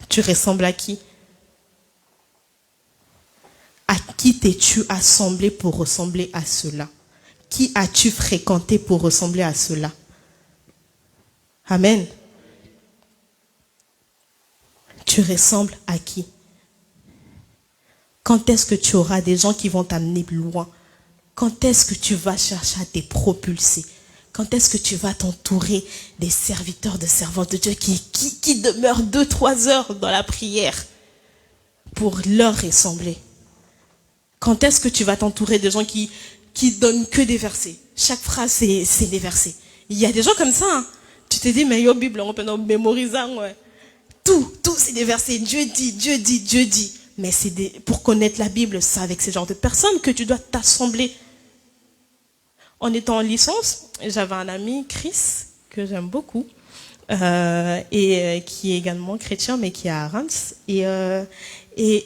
D: tu ressembles à qui? À qui t'es-tu assemblé pour ressembler à cela? Qui as-tu fréquenté pour ressembler à cela? Amen. Tu ressembles à qui? Quand est-ce que tu auras des gens qui vont t'amener loin? Quand est-ce que tu vas chercher à te propulser? Quand est-ce que tu vas t'entourer des serviteurs, de servantes de Dieu qui demeurent 2-3 heures dans la prière pour leur ressembler? Quand est-ce que tu vas t'entourer de gens qui donnent que des versets? Chaque phrase, c'est des versets. Il y a des gens comme ça. Hein. Tu te dis, mais yo, Bible, on peut mémoriser. Ouais. Tout, c'est des versets. Dieu dit. Mais pour connaître la Bible, c'est avec ce genre de personnes que tu dois t'assembler. En étant en licence, j'avais un ami, Chris, que j'aime beaucoup, et qui est également chrétien, mais qui est à Reims. Et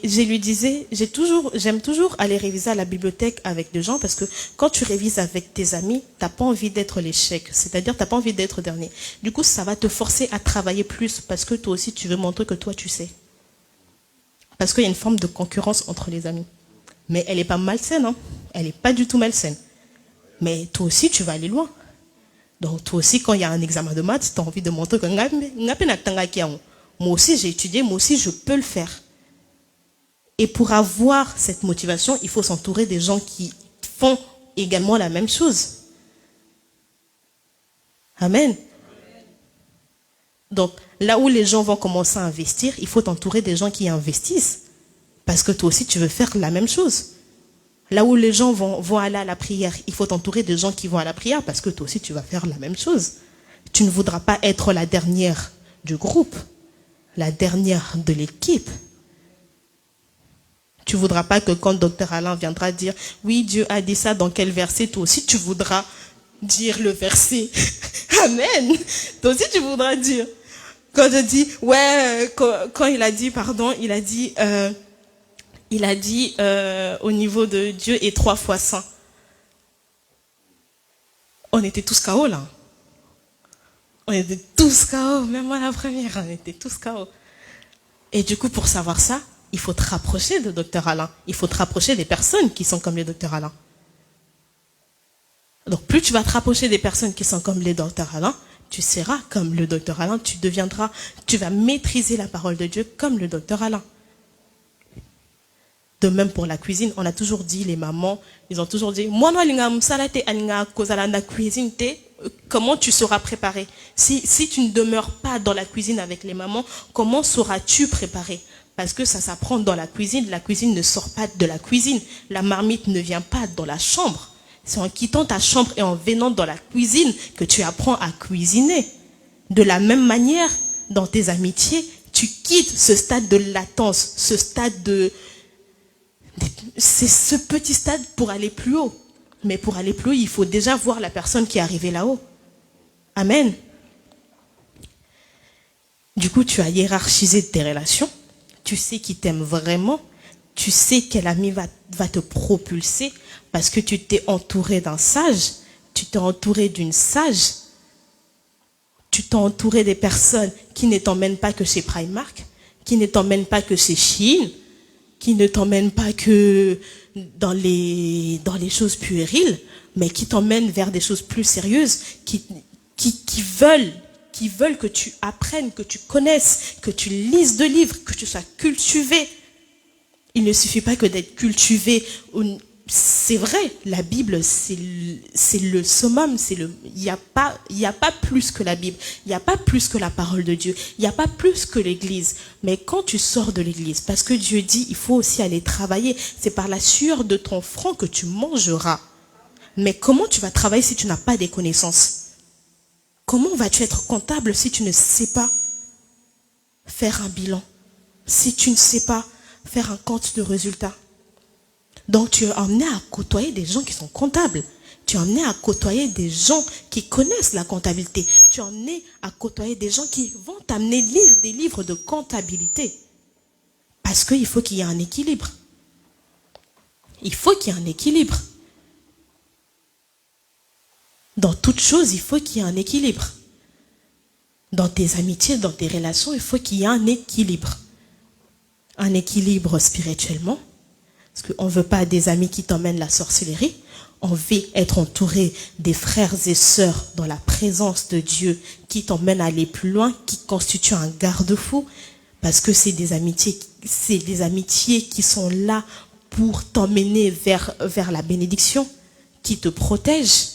D: je lui disais, j'aime toujours aller réviser à la bibliothèque avec des gens, parce que quand tu révises avec tes amis, t'as pas envie d'être l'échec. C'est-à-dire, t'as pas envie d'être dernier. Du coup, ça va te forcer à travailler plus, parce que toi aussi, tu veux montrer que toi, tu sais. Parce qu'il y a une forme de concurrence entre les amis. Mais elle n'est pas malsaine. Hein. Elle n'est pas du tout malsaine. Mais toi aussi, tu vas aller loin. Donc toi aussi, quand il y a un examen de maths, tu as envie de montrer que moi aussi, j'ai étudié, moi aussi, je peux le faire. Et pour avoir cette motivation, il faut s'entourer des gens qui font également la même chose. Amen. Donc, là où les gens vont commencer à investir, il faut t'entourer des gens qui investissent. Parce que toi aussi, tu veux faire la même chose. Là où les gens vont aller à la prière, il faut t'entourer des gens qui vont à la prière parce que toi aussi, tu vas faire la même chose. Tu ne voudras pas être la dernière du groupe, la dernière de l'équipe. Tu ne voudras pas que quand Dr Alain viendra dire « Oui, Dieu a dit ça dans quel verset ?» Toi aussi, tu voudras dire le verset. Amen. Toi aussi, tu voudras dire. Quand je dis, quand il a dit, au niveau de Dieu est 3 fois saint. On était tous KO là. On était tous KO, même moi la première, on était tous KO. Et du coup, pour savoir ça, il faut te rapprocher de Dr Alain. Il faut te rapprocher des personnes qui sont comme les Dr Alain. Donc, plus tu vas te rapprocher des personnes qui sont comme les Dr Alain, tu seras comme le Dr Alain, tu vas maîtriser la parole de Dieu comme le Dr Alain. De même pour la cuisine, on a toujours dit, les mamans, ils ont toujours dit, comment tu sauras préparer? Si tu ne demeures pas dans la cuisine avec les mamans, comment sauras-tu préparer? Parce que ça s'apprend dans la cuisine ne sort pas de la cuisine. La marmite ne vient pas dans la chambre. C'est en quittant ta chambre et en venant dans la cuisine que tu apprends à cuisiner. De la même manière, dans tes amitiés, tu quittes ce stade de latence, ce stade c'est ce petit stade pour aller plus haut. Mais pour aller plus haut, il faut déjà voir la personne qui est arrivée là-haut. Amen. Du coup, tu as hiérarchisé tes relations. Tu sais qui t'aime vraiment. Tu sais quel ami va te propulser parce que tu t'es entouré d'un sage. Tu t'es entouré d'une sage. Tu t'es entouré des personnes qui ne t'emmènent pas que chez Primark, qui ne t'emmènent pas que chez Shein, qui ne t'emmènent pas que dans les choses puériles, mais qui t'emmènent vers des choses plus sérieuses, qui veulent que tu apprennes, que tu connaisses, que tu lises de livres, que tu sois cultivé. Il ne suffit pas que d'être cultivé. C'est vrai, la Bible, c'est le summum, il n'y a pas plus que la Bible, il n'y a pas plus que la parole de Dieu, il n'y a pas plus que l'Église. Mais quand tu sors de l'Église, parce que Dieu dit, il faut aussi aller travailler, c'est par la sueur de ton front que tu mangeras. Mais comment tu vas travailler si tu n'as pas des connaissances? Comment vas-tu être comptable si tu ne sais pas faire un bilan? Si tu ne sais pas faire un compte de résultats? Donc tu es amené à côtoyer des gens qui sont comptables. Tu es amené à côtoyer des gens qui connaissent la comptabilité. Tu es amené à côtoyer des gens qui vont t'amener à lire des livres de comptabilité. Parce qu'il faut qu'il y ait un équilibre. Il faut qu'il y ait un équilibre. Dans toute chose, il faut qu'il y ait un équilibre. Dans tes amitiés, dans tes relations, il faut qu'il y ait un équilibre. Un équilibre spirituellement. Parce qu'on ne veut pas des amis qui t'emmènent la sorcellerie. On veut être entouré des frères et sœurs dans la présence de Dieu qui t'emmènent à aller plus loin, qui constituent un garde-fou. Parce que c'est des amitiés qui sont là pour t'emmener vers la bénédiction, qui te protègent.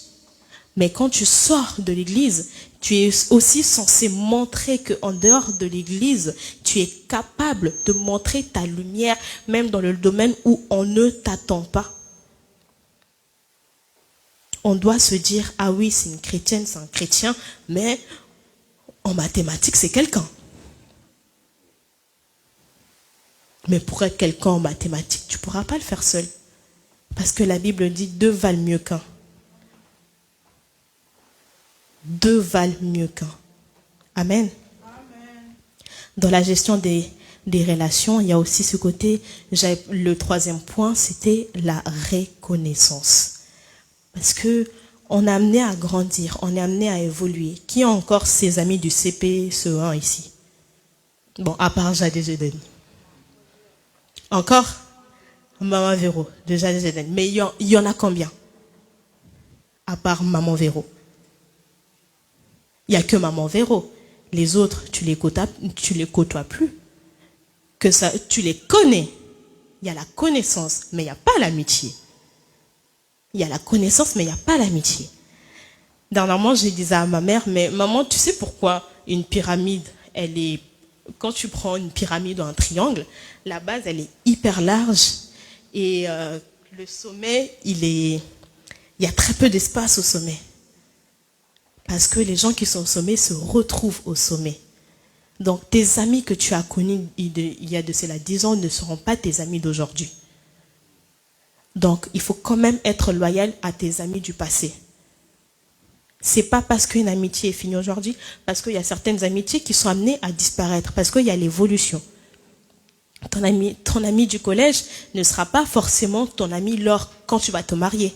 D: Mais quand tu sors de l'église, tu es aussi censé montrer qu'en dehors de l'église, tu es capable de montrer ta lumière, même dans le domaine où on ne t'attend pas. On doit se dire, ah oui, c'est une chrétienne, c'est un chrétien, mais en mathématiques, c'est quelqu'un. Mais pour être quelqu'un en mathématiques, tu ne pourras pas le faire seul. Parce que la Bible dit, 2 valent mieux qu'un. 2 valent mieux qu'un. Amen. Amen. Dans la gestion des relations, il y a aussi ce côté, le 3e point, c'était la reconnaissance. Parce que on est amené à grandir, on est amené à évoluer. Qui a encore ses amis du CP, CE1 ici? Bon, à part Jade et Jeden. Encore? Maman Véro, de Jade et Jeden. Mais il y en a combien? À part Maman Véro. Il n'y a que Maman Véro. Les autres, tu les côtoies plus. Que ça, tu les connais. Il y a la connaissance, mais il n'y a pas l'amitié. Il y a la connaissance, mais il n'y a pas l'amitié. Dernièrement, je disais à ma mère, mais maman, tu sais pourquoi une pyramide, quand tu prends une pyramide ou un triangle, la base, elle est hyper large et le sommet, il y a très peu d'espace au sommet. Parce que les gens qui sont au sommet se retrouvent au sommet. Donc, tes amis que tu as connus il y a de cela 10 ans ne seront pas tes amis d'aujourd'hui. Donc, il faut quand même être loyal à tes amis du passé. C'est pas parce qu'une amitié est finie aujourd'hui, parce qu'il y a certaines amitiés qui sont amenées à disparaître, parce qu'il y a l'évolution. Ton ami du collège ne sera pas forcément ton ami quand tu vas te marier.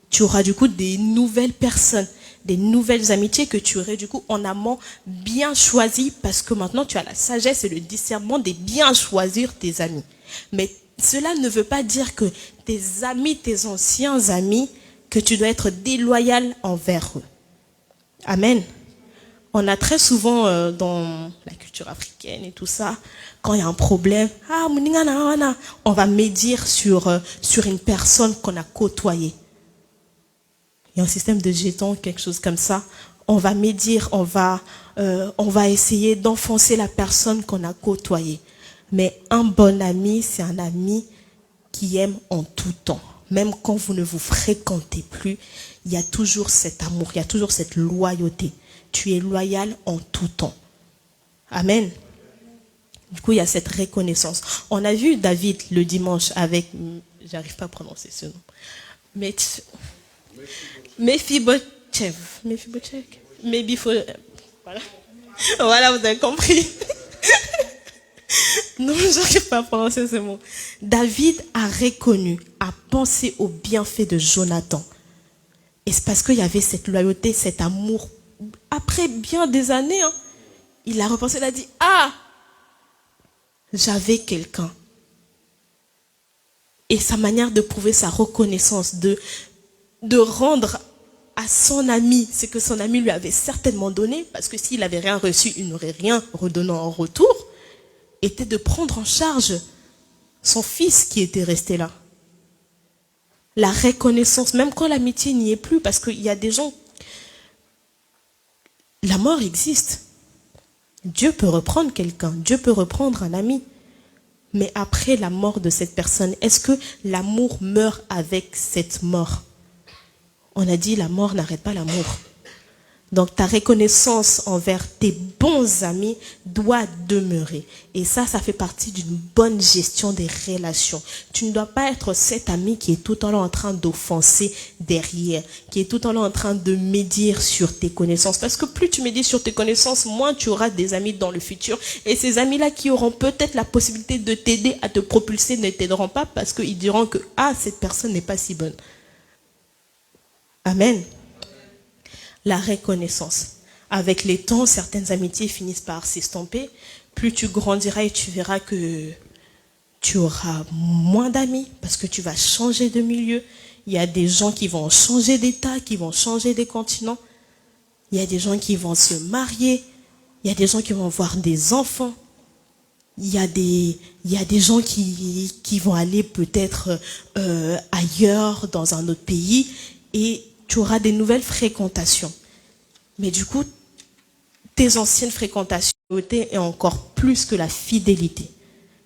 D: Tu auras du coup des nouvelles personnes, des nouvelles amitiés que tu aurais du coup en amont bien choisies, parce que maintenant tu as la sagesse et le discernement de bien choisir tes amis. Mais cela ne veut pas dire que tes amis, tes anciens amis, que tu dois être déloyal envers eux. Amen. On a très souvent dans la culture africaine et tout ça, quand il y a un problème, on va médire sur une personne qu'on a côtoyée. Il y a un système de jetons, quelque chose comme ça. On va médire, on va essayer d'enfoncer la personne qu'on a côtoyée. Mais un bon ami, c'est un ami qui aime en tout temps. Même quand vous ne vous fréquentez plus, il y a toujours cet amour, il y a toujours cette loyauté. Tu es loyal en tout temps. Amen. Du coup, il y a cette reconnaissance. On a vu David le dimanche avec, j'arrive pas à prononcer ce nom, Mephibosheth. Voilà. Voilà, vous avez compris. Non, j'arrive pas à prononcer ce mot. David a reconnu, a pensé au bienfait de Jonathan. Et c'est parce qu'il y avait cette loyauté, cet amour. Après bien des années, il a repensé, il a dit, j'avais quelqu'un. Et sa manière de prouver sa reconnaissance, de rendre à son ami ce que son ami lui avait certainement donné, parce que s'il n'avait rien reçu, il n'aurait rien redonné en retour, était de prendre en charge son fils qui était resté là. La reconnaissance, même quand l'amitié n'y est plus, parce qu'il y a des gens, la mort existe. Dieu peut reprendre quelqu'un, Dieu peut reprendre un ami. Mais après la mort de cette personne, est-ce que l'amour meurt avec cette mort? On a dit la mort n'arrête pas l'amour. Donc ta reconnaissance envers tes bons amis doit demeurer. Et ça fait partie d'une bonne gestion des relations. Tu ne dois pas être cet ami qui est tout le temps là en train d'offenser derrière, qui est tout le temps là en train de médire sur tes connaissances. Parce que plus tu médis sur tes connaissances, moins tu auras des amis dans le futur. Et ces amis-là qui auront peut-être la possibilité de t'aider à te propulser ne t'aideront pas parce qu'ils diront que cette personne n'est pas si bonne. Amen. La reconnaissance. Avec les temps, certaines amitiés finissent par s'estomper. Plus tu grandiras et tu verras que tu auras moins d'amis parce que tu vas changer de milieu. Il y a des gens qui vont changer d'état, qui vont changer des continents. Il y a des gens qui vont se marier. Il y a des gens qui vont avoir des enfants. Il y a des gens qui vont aller peut-être ailleurs, dans un autre pays. Et tu auras des nouvelles fréquentations. Mais du coup, tes anciennes fréquentations est encore plus que la fidélité.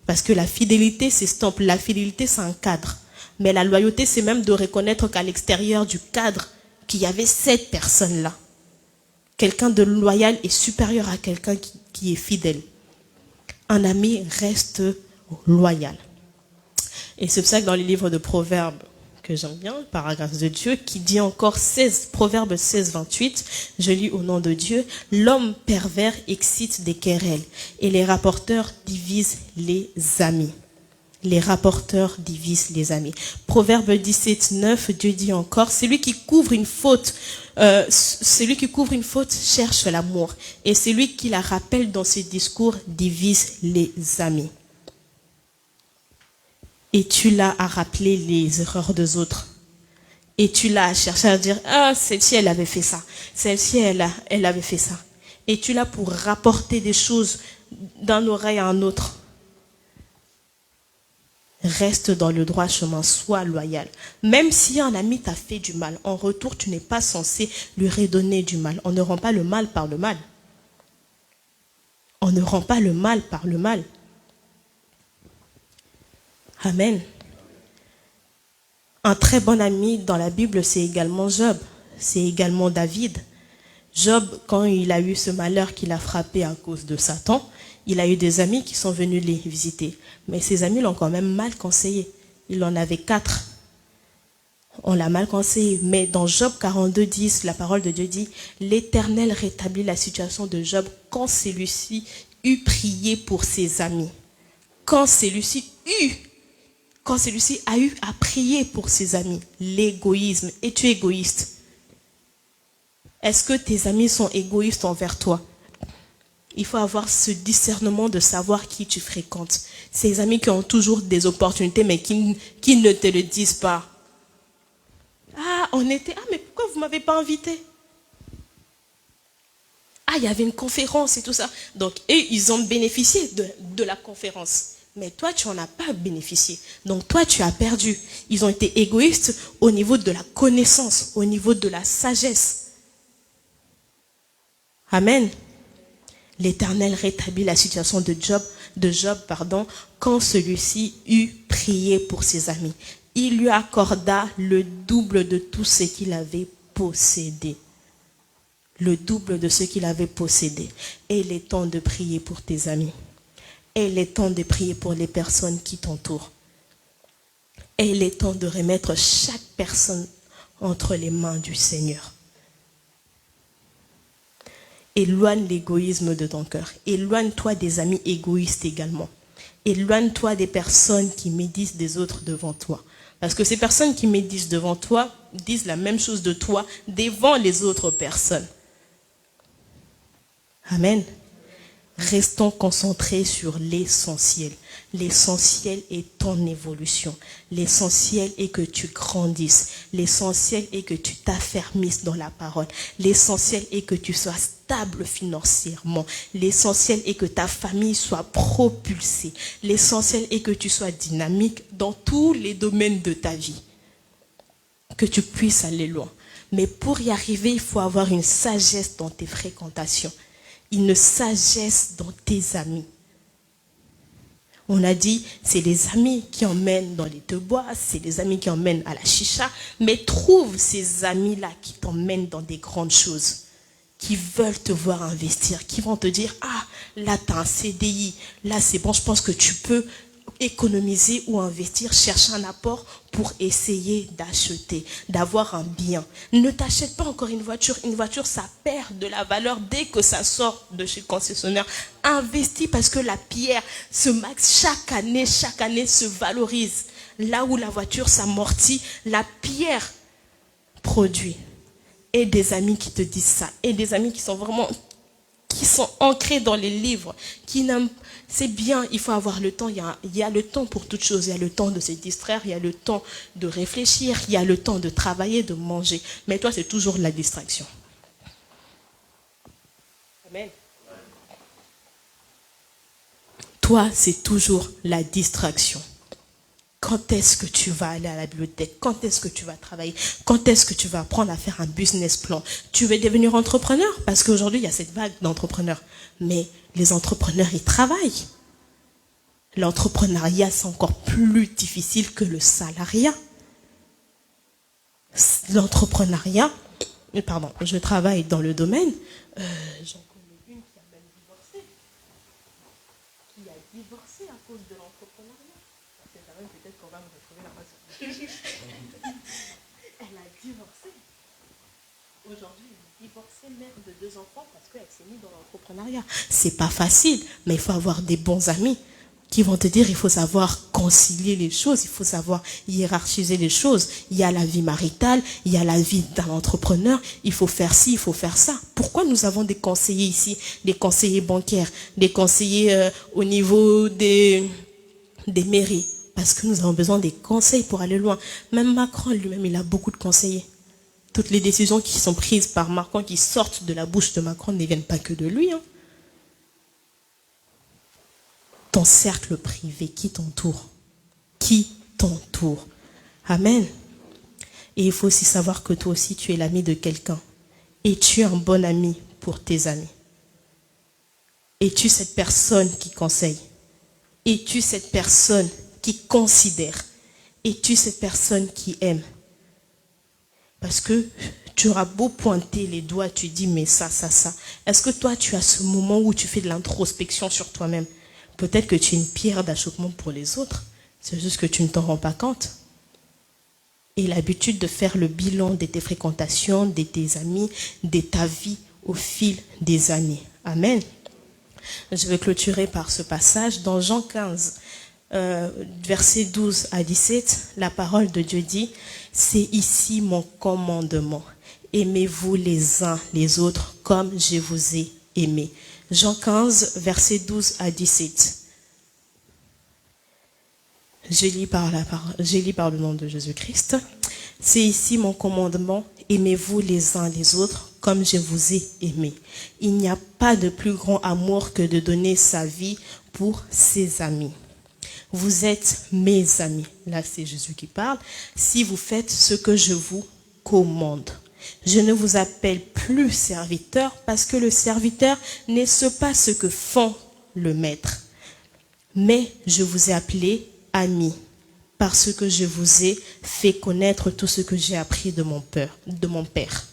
D: Parce que la fidélité s'estompe. La fidélité, c'est un cadre. Mais la loyauté, c'est même de reconnaître qu'à l'extérieur du cadre, qu'il y avait cette personne-là. Quelqu'un de loyal est supérieur à quelqu'un qui est fidèle. Un ami reste loyal. Et c'est pour ça que dans les livres de Proverbes, que j'aime bien, par la grâce de Dieu, qui dit encore Proverbe 16, 28, je lis au nom de Dieu, l'homme pervers excite des querelles et les rapporteurs divisent les amis. Les rapporteurs divisent les amis. Proverbe 17, 9, Dieu dit encore, celui qui couvre une faute cherche l'amour et celui qui la rappelle dans ses discours divise les amis. Et tu l'as à rappeler les erreurs des autres. Et tu l'as à chercher à dire, celle-ci, elle avait fait ça. Celle-ci, elle avait fait ça. Et tu l'as pour rapporter des choses d'un oreille à un autre. Reste dans le droit chemin, sois loyal. Même si un ami t'a fait du mal, en retour, tu n'es pas censé lui redonner du mal. On ne rend pas le mal par le mal. On ne rend pas le mal par le mal. Amen. Un très bon ami dans la Bible, c'est également Job. C'est également David. Job, quand il a eu ce malheur qui l'a frappé à cause de Satan, il a eu des amis qui sont venus les visiter. Mais ses amis l'ont quand même mal conseillé. Il en avait 4. On l'a mal conseillé. Mais dans Job 42, 10, la parole de Dieu dit, l'Éternel rétablit la situation de Job quand celui-ci eut prié pour ses amis. Quand celui-ci a eu à prier pour ses amis. L'égoïsme. Es-tu égoïste? Est-ce que tes amis sont égoïstes envers toi? Il faut avoir ce discernement de savoir qui tu fréquentes. Ces amis qui ont toujours des opportunités mais qui ne te le disent pas. Mais pourquoi vous ne m'avez pas invité? Il y avait une conférence et tout ça. Donc, ils ont bénéficié de la conférence. Mais toi, tu n'en as pas bénéficié. Donc, toi, tu as perdu. Ils ont été égoïstes au niveau de la connaissance, au niveau de la sagesse. Amen. L'Éternel rétablit la situation de Job Job, quand celui-ci eut prié pour ses amis. Il lui accorda le double de tout ce qu'il avait possédé. Le double de ce qu'il avait possédé. Et il est temps de prier pour tes amis. Et il est temps de prier pour les personnes qui t'entourent. Et il est temps de remettre chaque personne entre les mains du Seigneur. Éloigne l'égoïsme de ton cœur. Éloigne-toi des amis égoïstes également. Éloigne-toi des personnes qui médisent des autres devant toi. Parce que ces personnes qui médisent devant toi disent la même chose de toi devant les autres personnes. Amen. Restons concentrés sur l'essentiel. L'essentiel est ton évolution. L'essentiel est que tu grandisses. L'essentiel est que tu t'affermisses dans la parole. L'essentiel est que tu sois stable financièrement. L'essentiel est que ta famille soit propulsée. L'essentiel est que tu sois dynamique dans tous les domaines de ta vie. Que tu puisses aller loin. Mais pour y arriver, il faut avoir une sagesse dans tes fréquentations. Une sagesse dans tes amis. On a dit, c'est les amis qui emmènent dans les deux bois, c'est les amis qui emmènent à la chicha, mais trouve ces amis-là qui t'emmènent dans des grandes choses, qui veulent te voir investir, qui vont te dire, ah, là, tu as un CDI, là, c'est bon, je pense que tu peux économiser ou investir, chercher un apport pour essayer d'acheter, d'avoir un bien. Ne t'achète pas encore une voiture. Une voiture, ça perd de la valeur dès que ça sort de chez le concessionnaire. Investis parce que la pierre se max chaque année se valorise. Là où la voiture s'amortit, la pierre produit. Et des amis qui te disent ça. Et des amis qui sont ancrés dans les livres, qui n'aiment. C'est bien, il faut avoir le temps. Il y a le temps pour toutes choses. Il y a le temps de se distraire, il y a le temps de réfléchir, il y a le temps de travailler, de manger. Mais toi, c'est toujours la distraction. Amen. Toi, c'est toujours la distraction. Quand est-ce que tu vas aller à la bibliothèque? Quand est-ce que tu vas travailler? Quand est-ce que tu vas apprendre à faire un business plan? Tu veux devenir entrepreneur? Parce qu'aujourd'hui, il y a cette vague d'entrepreneurs. Mais les entrepreneurs, ils travaillent. L'entrepreneuriat, c'est encore plus difficile que le salariat. L'entrepreneuriat, je travaille dans le domaine. J'en connais une qui a même divorcé. Qui a divorcé à cause de l'entrepreneuriat. C'est quand même peut-être qu'on va me retrouver la raison. Elle a divorcé. Aujourd'hui, divorcée, mère de 2 enfants parce qu'elle s'est mise dans l'entrepreneuriat. C'est pas facile, mais il faut avoir des bons amis qui vont te dire il faut savoir concilier les choses, il faut savoir hiérarchiser les choses. Il y a la vie maritale, il y a la vie d'un entrepreneur, il faut faire ci, il faut faire ça. Pourquoi nous avons des conseillers ici, des conseillers bancaires, des conseillers au niveau des mairies? Parce que nous avons besoin des conseils pour aller loin. Même Macron lui-même, il a beaucoup de conseillers. Toutes les décisions qui sont prises par Macron, qui sortent de la bouche de Macron, ne viennent pas que de lui. Ton cercle privé, qui t'entoure? Qui t'entoure? Amen. Et il faut aussi savoir que toi aussi, tu es l'ami de quelqu'un. Es-tu un bon ami pour tes amis? Es-tu cette personne qui conseille? Es-tu cette personne qui considère? Es-tu cette personne qui aime? Parce que tu auras beau pointer les doigts, tu dis mais ça. Est-ce que toi tu as ce moment où tu fais de l'introspection sur toi-même? Peut-être que tu es une pierre d'achoppement pour les autres. C'est juste que tu ne t'en rends pas compte. Et l'habitude de faire le bilan de tes fréquentations, de tes amis, de ta vie au fil des années. Amen. Je vais clôturer par ce passage. Dans Jean 15, versets 12 à 17, la parole de Dieu dit, c'est ici mon commandement. Aimez-vous les uns les autres comme je vous ai aimé. Jean 15, versets 12 à 17. Je lis par le nom de Jésus-Christ. C'est ici mon commandement. Aimez-vous les uns les autres comme je vous ai aimé. Il n'y a pas de plus grand amour que de donner sa vie pour ses amis. Vous êtes mes amis. Là, c'est Jésus qui parle. Si vous faites ce que je vous commande. Je ne vous appelle plus serviteur parce que le serviteur ne sait pas ce que font le maître. Mais je vous ai appelé amis, parce que je vous ai fait connaître tout ce que j'ai appris de mon Père.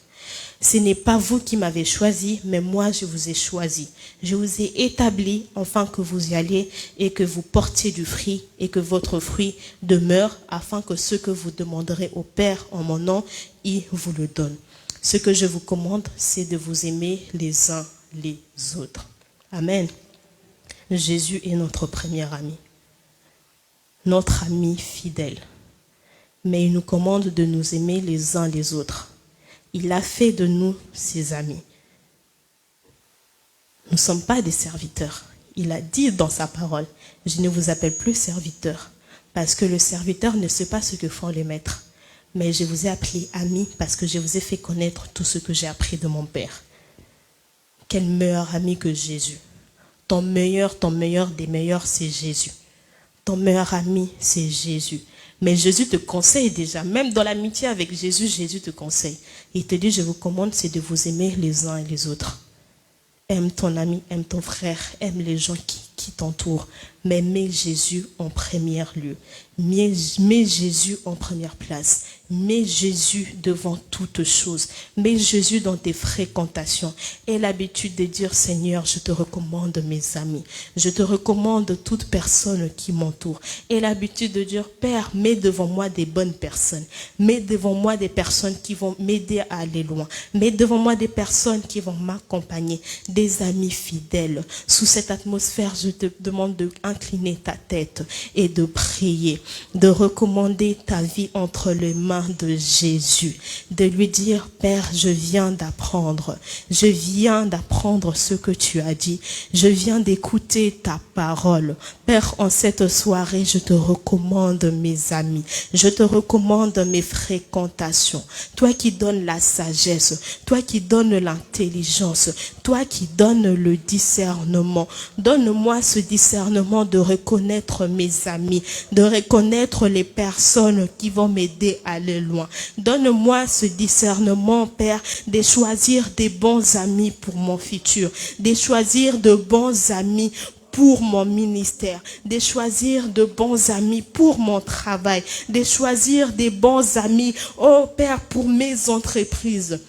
D: Ce n'est pas vous qui m'avez choisi, mais moi je vous ai choisi. Je vous ai établi afin que vous y alliez et que vous portiez du fruit et que votre fruit demeure, afin que ce que vous demanderez au Père en mon nom, il vous le donne. Ce que je vous commande, c'est de vous aimer les uns les autres. Amen. Jésus est notre premier ami, notre ami fidèle. Mais il nous commande de nous aimer les uns les autres. Il a fait de nous ses amis. Nous ne sommes pas des serviteurs. Il a dit dans sa parole, je ne vous appelle plus serviteurs, parce que le serviteur ne sait pas ce que font les maîtres. Mais je vous ai appelé amis parce que je vous ai fait connaître tout ce que j'ai appris de mon Père. Quel meilleur ami que Jésus. Ton meilleur des meilleurs, c'est Jésus. Ton meilleur ami, c'est Jésus. Mais Jésus te conseille déjà, même dans l'amitié avec Jésus, Jésus te conseille. Il te dit, je vous commande, c'est de vous aimer les uns et les autres. Aime ton ami, aime ton frère, aime les gens qui t'entourent. Mais mets Jésus en premier lieu. Mets Jésus en première place. Mets Jésus devant toutes choses. Mets Jésus dans tes fréquentations. Aie l'habitude de dire, Seigneur, je te recommande mes amis. Je te recommande toute personne qui m'entoure. Aie l'habitude de dire, Père, mets devant moi des bonnes personnes. Mets devant moi des personnes qui vont m'aider à aller loin. Mets devant moi des personnes qui vont m'accompagner. Des amis fidèles. Sous cette atmosphère, je te demande d'incliner ta tête et de prier, de recommander ta vie entre les mains de Jésus, de lui dire, Père, je viens d'apprendre ce que tu as dit, je viens d'écouter ta parole. Père, en cette soirée, je te recommande mes amis, je te recommande mes fréquentations, toi qui donnes la sagesse, toi qui donnes l'intelligence, toi qui donnes le discernement. Donne-moi ce discernement de reconnaître mes amis, de reconnaître les personnes qui vont m'aider à aller loin. Donne-moi ce discernement, Père, de choisir des bons amis pour mon futur, de choisir de bons amis pour mon ministère, de choisir de bons amis pour mon travail, de choisir des bons amis, oh Père, pour mes entreprises.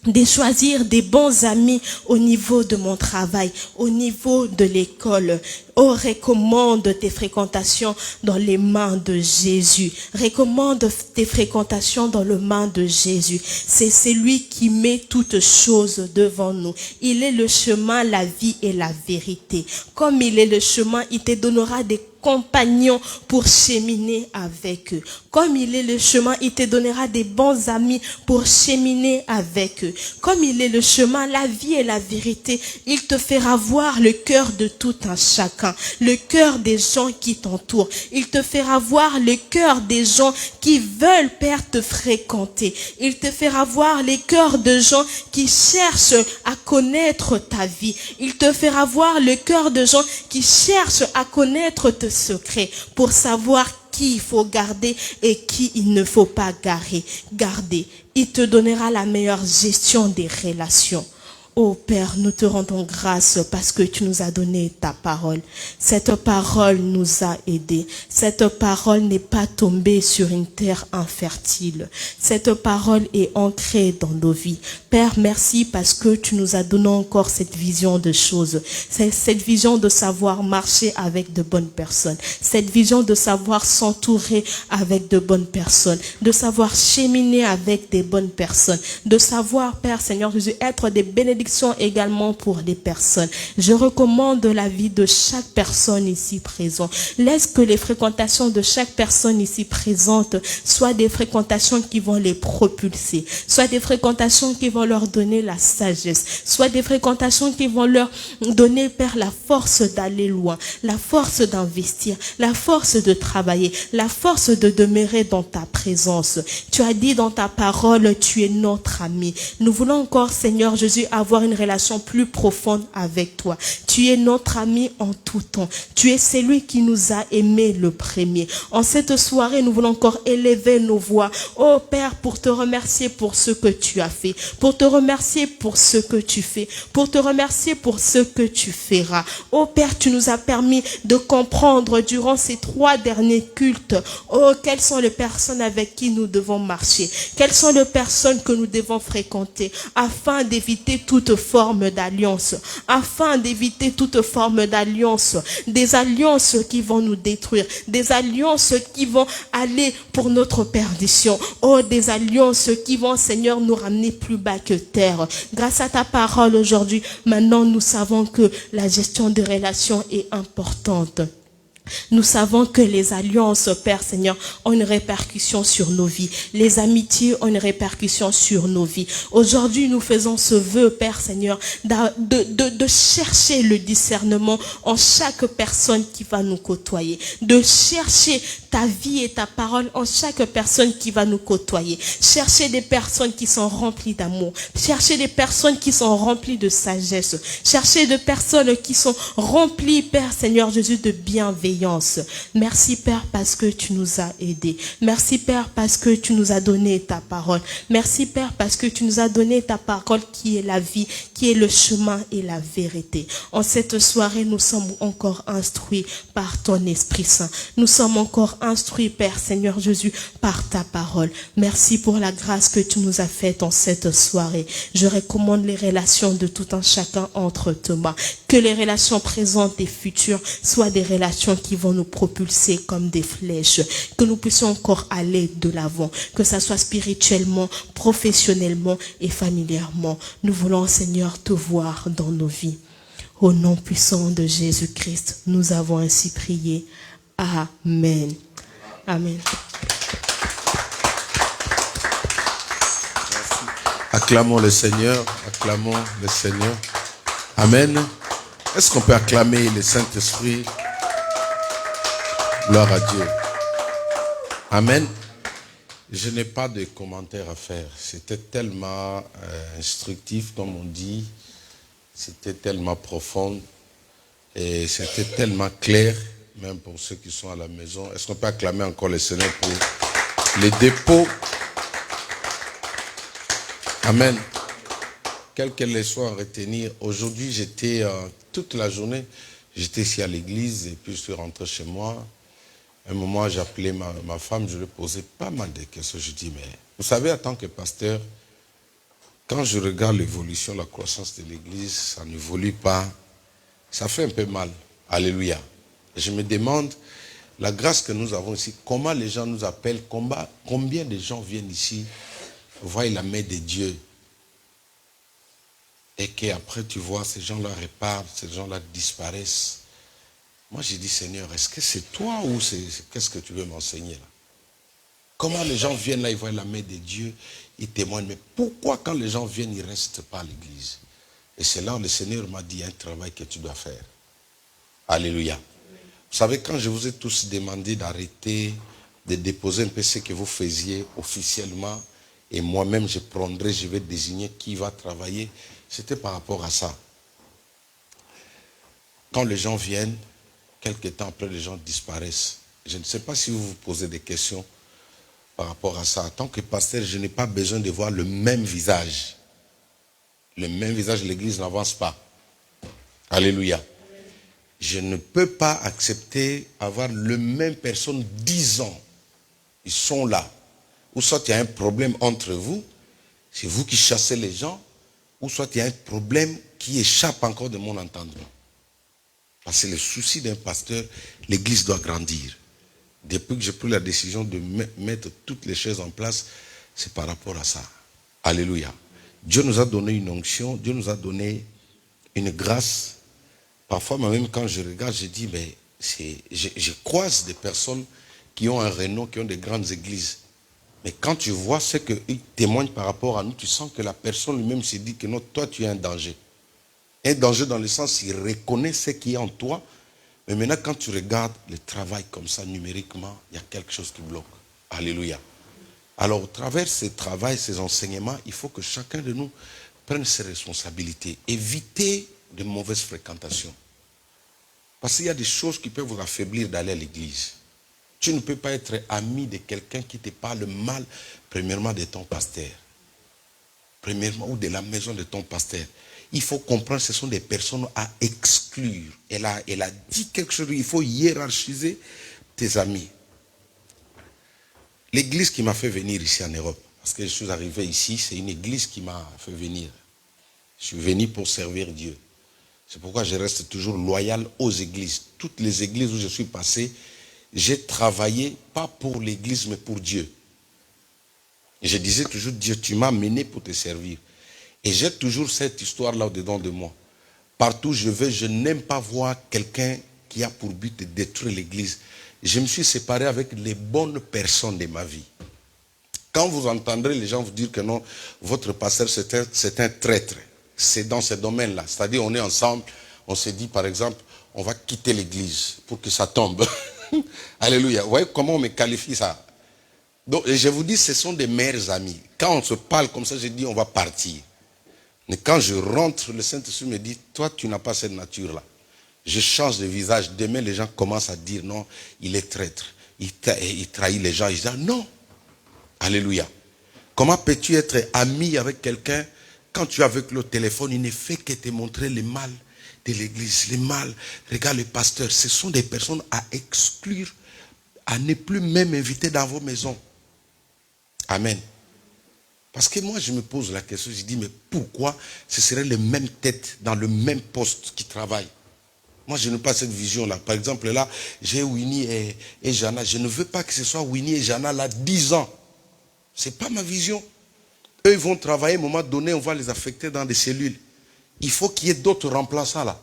D: De choisir des bons amis au niveau de mon travail, au niveau de l'école. Oh, recommande tes fréquentations dans les mains de Jésus. Recommande tes fréquentations dans les mains de Jésus. C'est celui qui met toutes choses devant nous. Il est le chemin, la vie et la vérité. Comme il est le chemin, il te donnera des compagnons pour cheminer avec eux. Comme il est le chemin, il te donnera des bons amis pour cheminer avec eux. Comme il est le chemin, la vie et la vérité, il te fera voir le cœur de tout un chacun, le cœur des gens qui t'entourent. Il te fera voir le cœur des gens qui veulent, Père, te fréquenter. Il te fera voir les cœurs de gens qui cherchent à connaître ta vie. Il te fera voir le cœur de gens qui cherchent à connaître tes secrets pour savoir qui il faut garder et qui il ne faut pas garder. Il te donnera la meilleure gestion des relations. Oh Père, nous te rendons grâce parce que tu nous as donné ta parole. Cette parole nous a aidés. Cette parole n'est pas tombée sur une terre infertile. Cette parole est ancrée dans nos vies. Père, merci parce que tu nous as donné encore cette vision de choses. Cette vision de savoir marcher avec de bonnes personnes. Cette vision de savoir s'entourer avec de bonnes personnes. De savoir cheminer avec des bonnes personnes. De savoir, Père Seigneur Jésus, être des bénédictions également pour les personnes. Je recommande la vie de chaque personne ici présente. Laisse que les fréquentations de chaque personne ici présente soient des fréquentations qui vont les propulser, soient des fréquentations qui vont leur donner la sagesse, soit des fréquentations qui vont leur donner, Père, la force d'aller loin, la force d'investir, la force de travailler, la force de demeurer dans ta présence. Tu as dit dans ta parole, tu es notre ami. Nous voulons encore, Seigneur Jésus, avoir avoir une relation plus profonde avec toi. Tu es notre ami en tout temps. Tu es celui qui nous a aimés le premier. En cette soirée, nous voulons encore élever nos voix. Oh Père, pour te remercier pour ce que tu as fait, pour te remercier pour ce que tu fais, pour te remercier pour ce que tu feras. Oh Père, tu nous as permis de comprendre durant ces 3 derniers cultes, oh, quelles sont les personnes avec qui nous devons marcher, quelles sont les personnes que nous devons fréquenter, afin d'éviter toute forme d'alliance, afin d'éviter toute forme d'alliance, des alliances qui vont nous détruire, des alliances qui vont aller pour notre perdition, oh, des alliances qui vont, Seigneur, nous ramener plus bas que terre. Grâce à ta parole aujourd'hui, maintenant nous savons que la gestion des relations est importante. Nous savons que les alliances, Père Seigneur, ont une répercussion sur nos vies. Les amitiés ont une répercussion sur nos vies. Aujourd'hui, nous faisons ce vœu, Père Seigneur, de chercher le discernement en chaque personne qui va nous côtoyer. De chercher ta vie et ta parole en chaque personne qui va nous côtoyer. Chercher des personnes qui sont remplies d'amour. Chercher des personnes qui sont remplies de sagesse. Chercher des personnes qui sont remplies, Père Seigneur Jésus, de bienveillance. Merci Père parce que tu nous as aidés. Merci Père parce que tu nous as donné ta parole. Merci Père parce que tu nous as donné ta parole qui est la vie, qui est le chemin et la vérité. En cette soirée, nous sommes encore instruits par ton Esprit Saint. Nous sommes encore instruits, Père Seigneur Jésus, par ta parole. Merci pour la grâce que tu nous as faite en cette soirée. Je recommande les relations de tout un chacun entre tes mains. Que les relations présentes et futures soient des relations qui vont nous propulser comme des flèches. Que nous puissions encore aller de l'avant. Que ça soit spirituellement, professionnellement et familièrement. Nous voulons, Seigneur, te voir dans nos vies. Au nom puissant de Jésus-Christ, nous avons ainsi prié. Amen. Amen.
A: Acclamons le Seigneur, acclamons le Seigneur. Amen. Est-ce qu'on peut acclamer le Saint-Esprit? Gloire à Dieu. Amen. Je n'ai pas de commentaires à faire. C'était tellement instructif, comme on dit. C'était tellement profond. Et c'était tellement clair, même pour ceux qui sont à la maison. Est-ce qu'on peut acclamer encore le Seigneur pour les dépôts? Amen. Quelques leçons à retenir. Aujourd'hui, j'étais toute la journée, j'étais ici à l'église et puis je suis rentré chez moi. À un moment, j'ai appelé ma femme, je lui ai posé pas mal de questions. Je dis, mais vous savez, en tant que pasteur, quand je regarde l'évolution, la croissance de l'église, ça n'évolue pas. Ça fait un peu mal. Alléluia. Et je me demande, la grâce que nous avons ici, comment les gens nous appellent, combien de gens viennent ici, voient la main de Dieu. Et qu'après tu vois, ces gens-là repartent, ces gens-là disparaissent. Moi j'ai dit, Seigneur, est-ce que c'est toi ou qu'est-ce que tu veux m'enseigner là? Comment les gens viennent là, ils voient la main de Dieu, ils témoignent. Mais pourquoi quand les gens viennent, ils ne restent pas à l'église? Et c'est là où le Seigneur m'a dit, il y a un travail que tu dois faire. Alléluia. Vous savez, quand je vous ai tous demandé d'arrêter, de déposer un peu ce que vous faisiez officiellement, et moi-même je prendrai, je vais désigner qui va travailler, c'était par rapport à ça. Quand les gens viennent, quelques temps après, les gens disparaissent. Je ne sais pas si vous vous posez des questions par rapport à ça. En tant que pasteur, je n'ai pas besoin de voir le même visage. Le même visage, l'église n'avance pas. Alléluia. Je ne peux pas accepter avoir le même personne 10 ans. Ils sont là. Ou soit il y a un problème entre vous, c'est vous qui chassez les gens, ou soit il y a un problème qui échappe encore de mon entendement. Parce que le souci d'un pasteur, l'église doit grandir. Depuis que j'ai pris la décision de mettre toutes les choses en place, c'est par rapport à ça. Alléluia. Dieu nous a donné une onction, Dieu nous a donné une grâce. Parfois, même quand je regarde, je dis, mais je croise des personnes qui ont un renom, qui ont des grandes églises. Mais quand tu vois ce qu'ils témoignent par rapport à nous, tu sens que la personne lui-même se dit que non, toi tu es un danger. Un danger dans le sens, il reconnaît ce qui est en toi. Mais maintenant, quand tu regardes le travail comme ça, numériquement, il y a quelque chose qui bloque. Alléluia. Alors, au travers de ce travail, ces enseignements, il faut que chacun de nous
E: prenne ses responsabilités. Évitez de mauvaises fréquentations. Parce qu'il y a des choses qui peuvent vous affaiblir d'aller à l'église. Tu ne peux pas être ami de quelqu'un qui te parle mal, premièrement de ton pasteur. Premièrement, ou de la maison de ton pasteur. Il faut comprendre que ce sont des personnes à exclure. Elle a dit quelque chose, il faut hiérarchiser tes amis. L'église qui m'a fait venir ici en Europe, parce que je suis arrivé ici, c'est une église qui m'a fait venir. Je suis venu pour servir Dieu. C'est pourquoi je reste toujours loyal aux églises. Toutes les églises où je suis passé, j'ai travaillé pas pour l'église, mais pour Dieu. Et je disais toujours, Dieu, tu m'as mené pour te servir. Et j'ai toujours cette histoire-là au-dedans de moi. Partout où je vais, je n'aime pas voir quelqu'un qui a pour but de détruire l'église. Je me suis séparé avec les bonnes personnes de ma vie. Quand vous entendrez les gens vous dire que non, votre pasteur c'est un traître, c'est dans ce domaine-là. C'est-à-dire on est ensemble, on se dit par exemple, on va quitter l'église pour que ça tombe. Alléluia. Vous voyez comment on me qualifie ça? Donc je vous dis, ce sont des meilleurs amis. Quand on se parle comme ça, je dis on va partir. Mais quand je rentre, le Saint-Esprit me dit, toi tu n'as pas cette nature-là. Je change de visage. Demain, les gens commencent à dire, non, il est traître. Il trahit les gens. Ils disent, non. Alléluia. Comment peux-tu être ami avec quelqu'un quand tu es avec le téléphone, il ne fait que te montrer le mal de l'église, le mal. Regarde le pasteur. Ce sont des personnes à exclure, à ne plus même inviter dans vos maisons. Amen. Parce que moi, je me pose la question, je dis, mais pourquoi ce serait les mêmes têtes dans le même poste qui travaillent? Moi, je n'ai pas cette vision-là. Par exemple, là, j'ai Winnie et Jana. Je ne veux pas que ce soit Winnie et Jana là 10 ans. Ce n'est pas ma vision. Eux, ils vont travailler, à un moment donné, on va les affecter dans des cellules. Il faut qu'il y ait d'autres remplaçants là.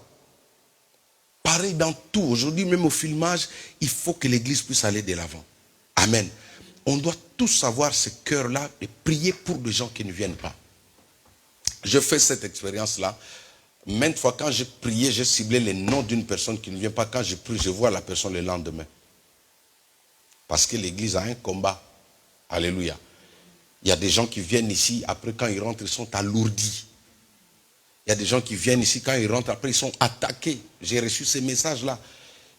E: Pareil dans tout. Aujourd'hui, même au filmage, il faut que l'église puisse aller de l'avant. Amen. On doit tous avoir ce cœur-là et prier pour des gens qui ne viennent pas. Je fais cette expérience-là. Maintes fois, quand j'ai prié, j'ai ciblé le nom d'une personne qui ne vient pas. Quand je prie, je vois la personne le lendemain. Parce que l'église a un combat. Alléluia. Il y a des gens qui viennent ici, après quand ils rentrent, ils sont alourdis. Il y a des gens qui viennent ici, quand ils rentrent, après ils sont attaqués. J'ai reçu ces messages-là.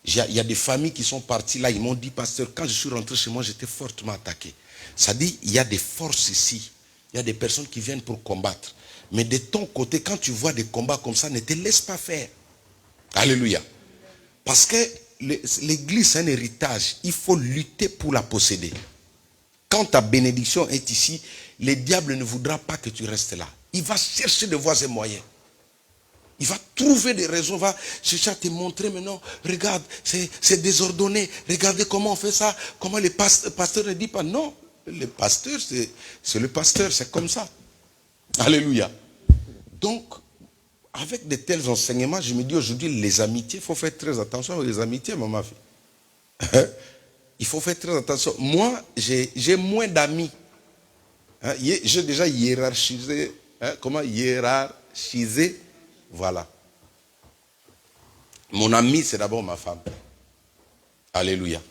E: Il y a des familles qui sont parties là, ils m'ont dit, pasteur, quand je suis rentré chez moi, j'étais fortement attaqué. Ça dit, il y a des forces ici. Il y a des personnes qui viennent pour combattre. Mais de ton côté, quand tu vois des combats comme ça, ne te laisse pas faire. Alléluia. Parce que l'église, c'est un héritage. Il faut lutter pour la posséder. Quand ta bénédiction est ici, le diable ne voudra pas que tu restes là. Il va chercher de voies et moyens. Il va trouver des raisons, va chercher à te montrer, mais non, regarde, c'est désordonné. Regardez comment on fait ça. Comment le pasteur ne dit pas. Non, le pasteur, c'est le pasteur, c'est comme ça. Alléluia. Donc, avec de tels enseignements, je me dis aujourd'hui, les amitiés, il faut faire très attention avec les amitiés, maman fille. Il faut faire très attention. Moi, j'ai moins d'amis. J'ai déjà hiérarchisé. Comment hiérarchiser? Voilà. Mon ami, c'est d'abord ma femme. Alléluia.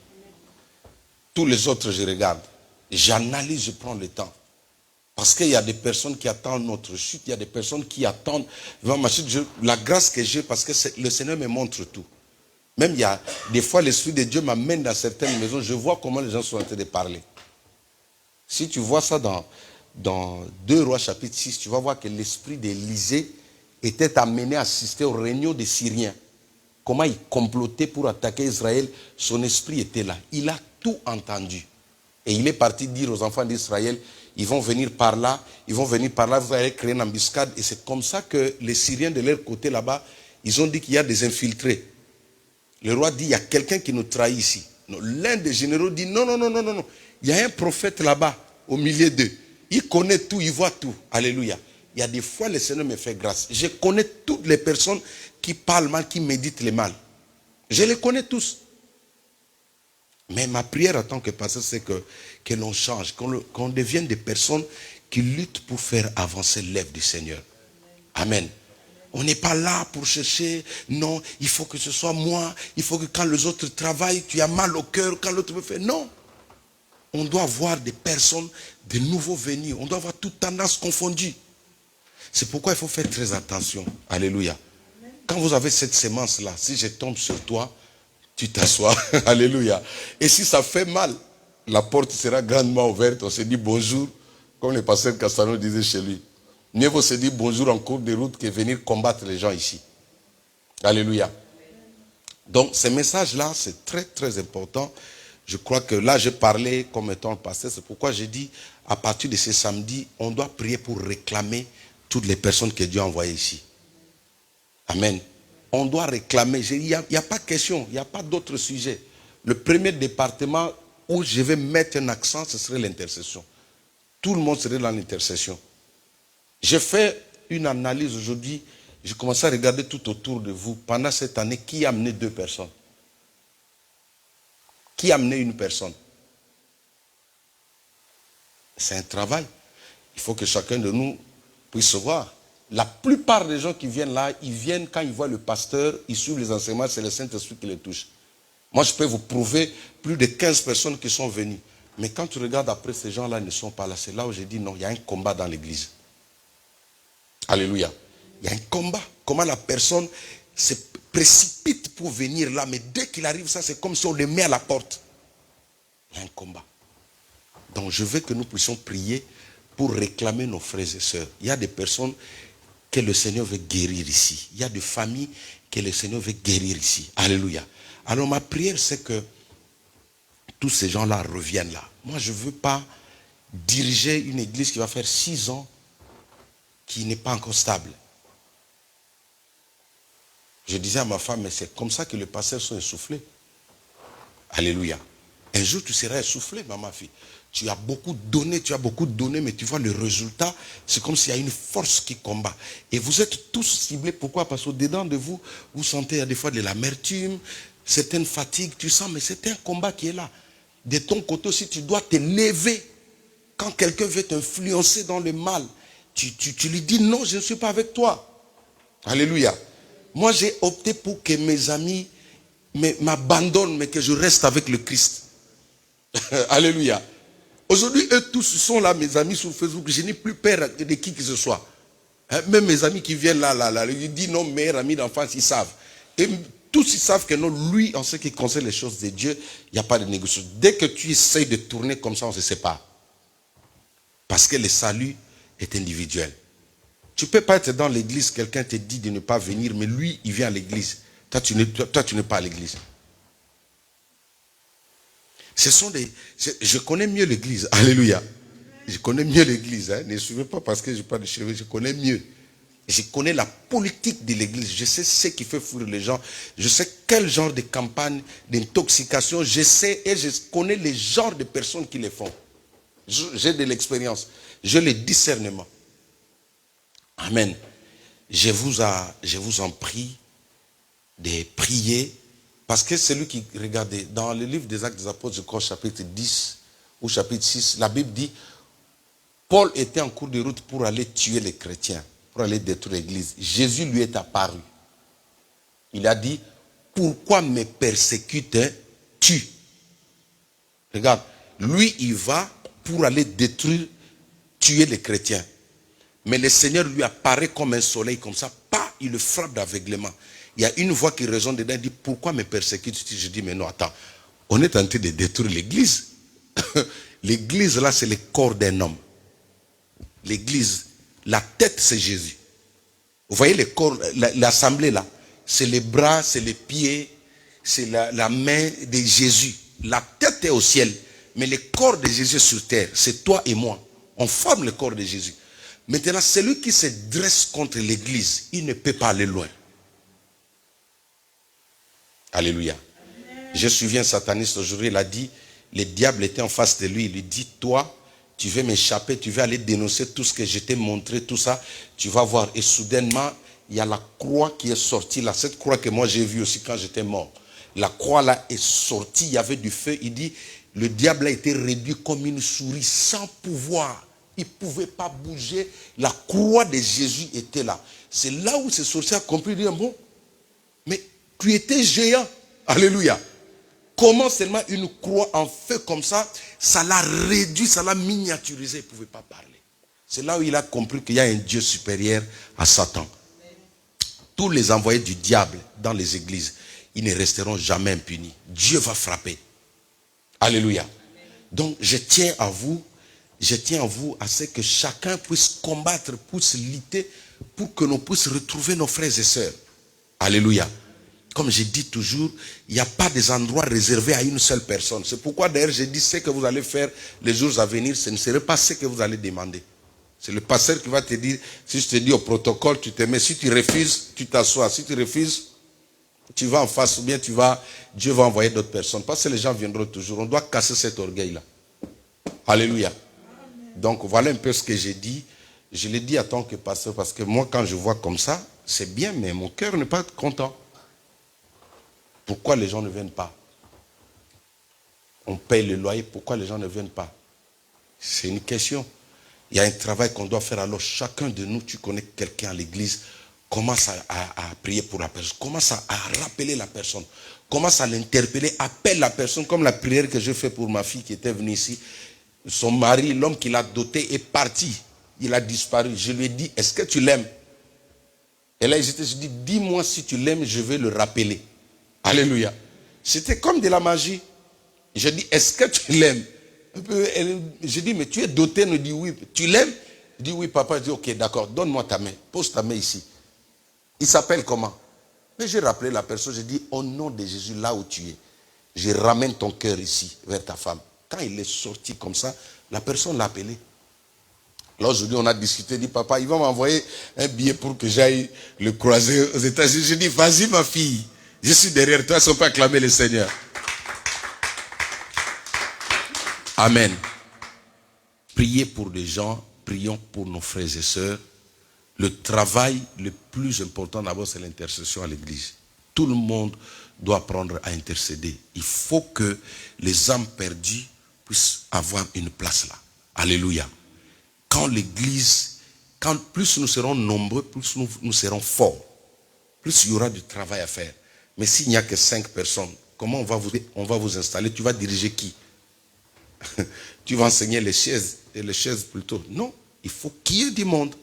E: Tous les autres, je regarde. J'analyse, je prends le temps. Parce qu'il y a des personnes qui attendent notre chute. Il y a des personnes qui attendent ma chute. La grâce que j'ai, parce que le Seigneur me montre tout. Même il y a des fois, l'Esprit de Dieu m'amène dans certaines maisons. Je vois comment les gens sont en train de parler. Si tu vois ça dans 2 Rois chapitre 6, tu vas voir que l'esprit d'Élisée était amené à assister aux réunions des Syriens. Comment ils complotaient pour attaquer Israël. Son esprit était là. Il a tout entendu. Et il est parti dire aux enfants d'Israël, ils vont venir par là, vous allez créer une embuscade. Et c'est comme ça que les Syriens de leur côté là-bas, ils ont dit qu'il y a des infiltrés. Le roi dit, il y a quelqu'un qui nous trahit ici. L'un des généraux dit, non. Il y a un prophète là-bas, au milieu d'eux. Il connaît tout, il voit tout. Alléluia. Il y a des fois, le Seigneur me fait grâce. Je connais toutes les personnes qui parlent mal, qui méditent le mal. Je les connais tous. Mais ma prière en tant que pasteur, c'est que l'on change, qu'on devienne des personnes qui luttent pour faire avancer l'œuvre du Seigneur. Amen. On n'est pas là pour chercher, non, il faut que ce soit moi, il faut que quand les autres travaillent, tu as mal au cœur, quand l'autre me fait, non. On doit avoir des personnes, des nouveaux venus, on doit avoir toute tendance confondue. C'est pourquoi il faut faire très attention. Alléluia. Quand vous avez cette sémence-là, si je tombe sur toi, tu t'assois. Alléluia. Et si ça fait mal, la porte sera grandement ouverte. On se dit bonjour, comme le pasteur Castano disait chez lui. Mieux vaut se dire bonjour en cours de route que venir combattre les gens ici. Alléluia. Donc, ce message-là, c'est très, très important. Je crois que là, j'ai parlé comme étant le pasteur. C'est pourquoi j'ai dit, à partir de ce samedi, on doit prier pour réclamer toutes les personnes que Dieu a envoyées ici. Amen. On doit réclamer. Il n'y a pas question, il n'y a pas d'autre sujet. Le premier département où je vais mettre un accent, ce serait l'intercession. Tout le monde serait dans l'intercession. J'ai fait une analyse aujourd'hui. J'ai commencé à regarder tout autour de vous. Pendant cette année, qui a amené 2 personnes? Qui a amené une personne? C'est un travail. Il faut que chacun de nous puisse se voir. La plupart des gens qui viennent là, ils viennent quand ils voient le pasteur, ils suivent les enseignements, c'est le Saint-Esprit qui les touche. Moi, je peux vous prouver plus de 15 personnes qui sont venues. Mais quand tu regardes après, ces gens-là ne sont pas là. C'est là où j'ai dit non, il y a un combat dans l'église. Alléluia. Il y a un combat. Comment la personne se précipite pour venir là, mais dès qu'il arrive, ça, c'est comme si on le met à la porte. Il y a un combat. Donc, je veux que nous puissions prier pour réclamer nos frères et sœurs. Il y a des personnes que le Seigneur veut guérir ici. Il y a des familles que le Seigneur veut guérir ici. Alléluia. Alors ma prière, c'est que tous ces gens-là reviennent là. Moi, je ne veux pas diriger une église qui va faire 6 ans, qui n'est pas encore stable. Je disais à ma femme, mais c'est comme ça que les pasteurs sont essoufflés. Alléluia. Un jour, tu seras essoufflé, ma fille. Tu as beaucoup donné, mais tu vois le résultat, c'est comme s'il y a une force qui combat. Et vous êtes tous ciblés. Pourquoi? Parce qu'au-dedans de vous, vous sentez des fois de l'amertume, certaines fatigues, tu sens, mais c'est un combat qui est là. De ton côté aussi, tu dois te lever. Quand quelqu'un veut t'influencer dans le mal, tu lui dis non, je ne suis pas avec toi. Alléluia. Moi, j'ai opté pour que mes amis m'abandonnent, mais que je reste avec le Christ. Alléluia. Aujourd'hui, eux tous sont là, mes amis sur Facebook. Je n'ai plus peur de qui que ce soit. Même mes amis qui viennent là, ils disent non, meilleurs amis d'enfance, ils savent. Et tous ils savent que non, lui, en ce qui concerne les choses de Dieu, il n'y a pas de négociation. Dès que tu essayes de tourner comme ça, on se sépare. Parce que le salut est individuel. Tu ne peux pas être dans l'église, quelqu'un te dit de ne pas venir, mais lui, il vient à l'église. Toi, tu n'es pas à l'église. Je connais mieux l'église. Alléluia. Je connais mieux l'église. Ne suivez pas parce que je parle de cheveux. Je connais mieux. Je connais la politique de l'église. Je sais ce qui fait fuir les gens. Je sais quel genre de campagne d'intoxication. Je sais et je connais les genres de personnes qui les font. J'ai de l'expérience. J'ai le discernement. Amen. Je vous en prie de prier. Parce que celui qui, regardez, dans le livre des Actes des Apôtres, je crois, chapitre 10 ou chapitre 6, la Bible dit, Paul était en cours de route pour aller tuer les chrétiens, pour aller détruire l'église. Jésus lui est apparu. Il a dit, pourquoi me persécutes-tu? Regarde, lui, il va pour aller détruire, tuer les chrétiens. Mais le Seigneur lui apparaît comme un soleil, comme ça, il le frappe d'aveuglement. Il y a une voix qui résonne dedans, il dit, pourquoi me persécutes-tu? Je dis, mais non, attends, on est en train de détruire l'église. L'église, là, c'est le corps d'un homme. L'église, la tête, c'est Jésus. Vous voyez le corps, l'assemblée, là, c'est les bras, c'est les pieds, c'est la main de Jésus. La tête est au ciel, mais le corps de Jésus est sur terre. C'est toi et moi. On forme le corps de Jésus. Maintenant, celui qui se dresse contre l'église, il ne peut pas aller loin. Alléluia. Amen. Je suivi un sataniste aujourd'hui, il a dit, le diable était en face de lui, il lui dit, toi, tu veux m'échapper, tu veux aller dénoncer tout ce que je t'ai montré, tout ça, tu vas voir. Et soudainement, il y a la croix qui est sortie là, cette croix que moi j'ai vue aussi quand j'étais mort. La croix là est sortie, il y avait du feu, il dit, le diable a été réduit comme une souris, sans pouvoir. Il ne pouvait pas bouger, la croix de Jésus était là. C'est là où ce sorcier a compris, il dit, bon, mais tu étais géant. Alléluia. Comment seulement une croix en feu comme ça, ça l'a réduit, ça l'a miniaturisé, il ne pouvait pas parler. C'est là où il a compris qu'il y a un Dieu supérieur à Satan. Tous les envoyés du diable dans les églises, ils ne resteront jamais impunis. Dieu va frapper. Alléluia. Donc je tiens à vous à ce que chacun puisse combattre, puisse lutter pour que nous puissions retrouver nos frères et sœurs. Alléluia. Comme je dis toujours, il n'y a pas des endroits réservés à une seule personne. C'est pourquoi d'ailleurs je dis ce que vous allez faire les jours à venir, ce ne serait pas ce que vous allez demander. C'est le pasteur qui va te dire, si je te dis au protocole, tu te mets, si tu refuses, tu t'assois. Si tu refuses, tu vas en face ou bien Dieu va envoyer d'autres personnes. Parce que les gens viendront toujours. On doit casser cet orgueil-là. Alléluia. Donc voilà un peu ce que j'ai dit. Je l'ai dit à tant que pasteur parce que moi quand je vois comme ça, c'est bien, mais mon cœur n'est pas content. Pourquoi les gens ne viennent pas? On paye le loyer, pourquoi les gens ne viennent pas? C'est une question. Il y a un travail qu'on doit faire. Alors chacun de nous, tu connais quelqu'un à l'église, commence à prier pour la personne, commence à rappeler la personne, commence à l'interpeller, appelle la personne, comme la prière que je fais pour ma fille qui était venue ici. Son mari, l'homme qui l'a doté, est parti. Il a disparu. Je lui ai dit, est-ce que tu l'aimes? Elle a hésité, je lui ai dit, dis-moi si tu l'aimes, je vais le rappeler. Alléluia. C'était comme de la magie. Je dis, est-ce que tu l'aimes? Je dis, mais tu es doté? Elle me dit, oui. Tu l'aimes? Je dis, oui, papa. Je dis, ok, d'accord, donne-moi ta main. Pose ta main ici. Il s'appelle comment? Mais j'ai rappelé la personne, j'ai dit, au nom de Jésus, là où tu es, je ramène ton cœur ici, vers ta femme. Quand il est sorti comme ça, la personne l'a appelé. Là, aujourd'hui, on a discuté, il dit, papa, il va m'envoyer un billet pour que j'aille le croiser aux États-Unis. Je dis, vas-y, ma fille, je suis derrière toi, si on peut acclamer le Seigneur. Amen. Priez pour des gens, prions pour nos frères et sœurs. Le travail le plus important d'abord, c'est l'intercession à l'église. Tout le monde doit apprendre à intercéder. Il faut que les âmes perdues puissent avoir une place là. Alléluia. Quand l'église, plus nous serons nombreux, plus nous serons forts. Plus il y aura du travail à faire. Mais s'il n'y a que 5 personnes, comment on va vous installer? Tu vas diriger qui? Tu vas enseigner les chaises plutôt? Non, il faut qu'il y ait du monde.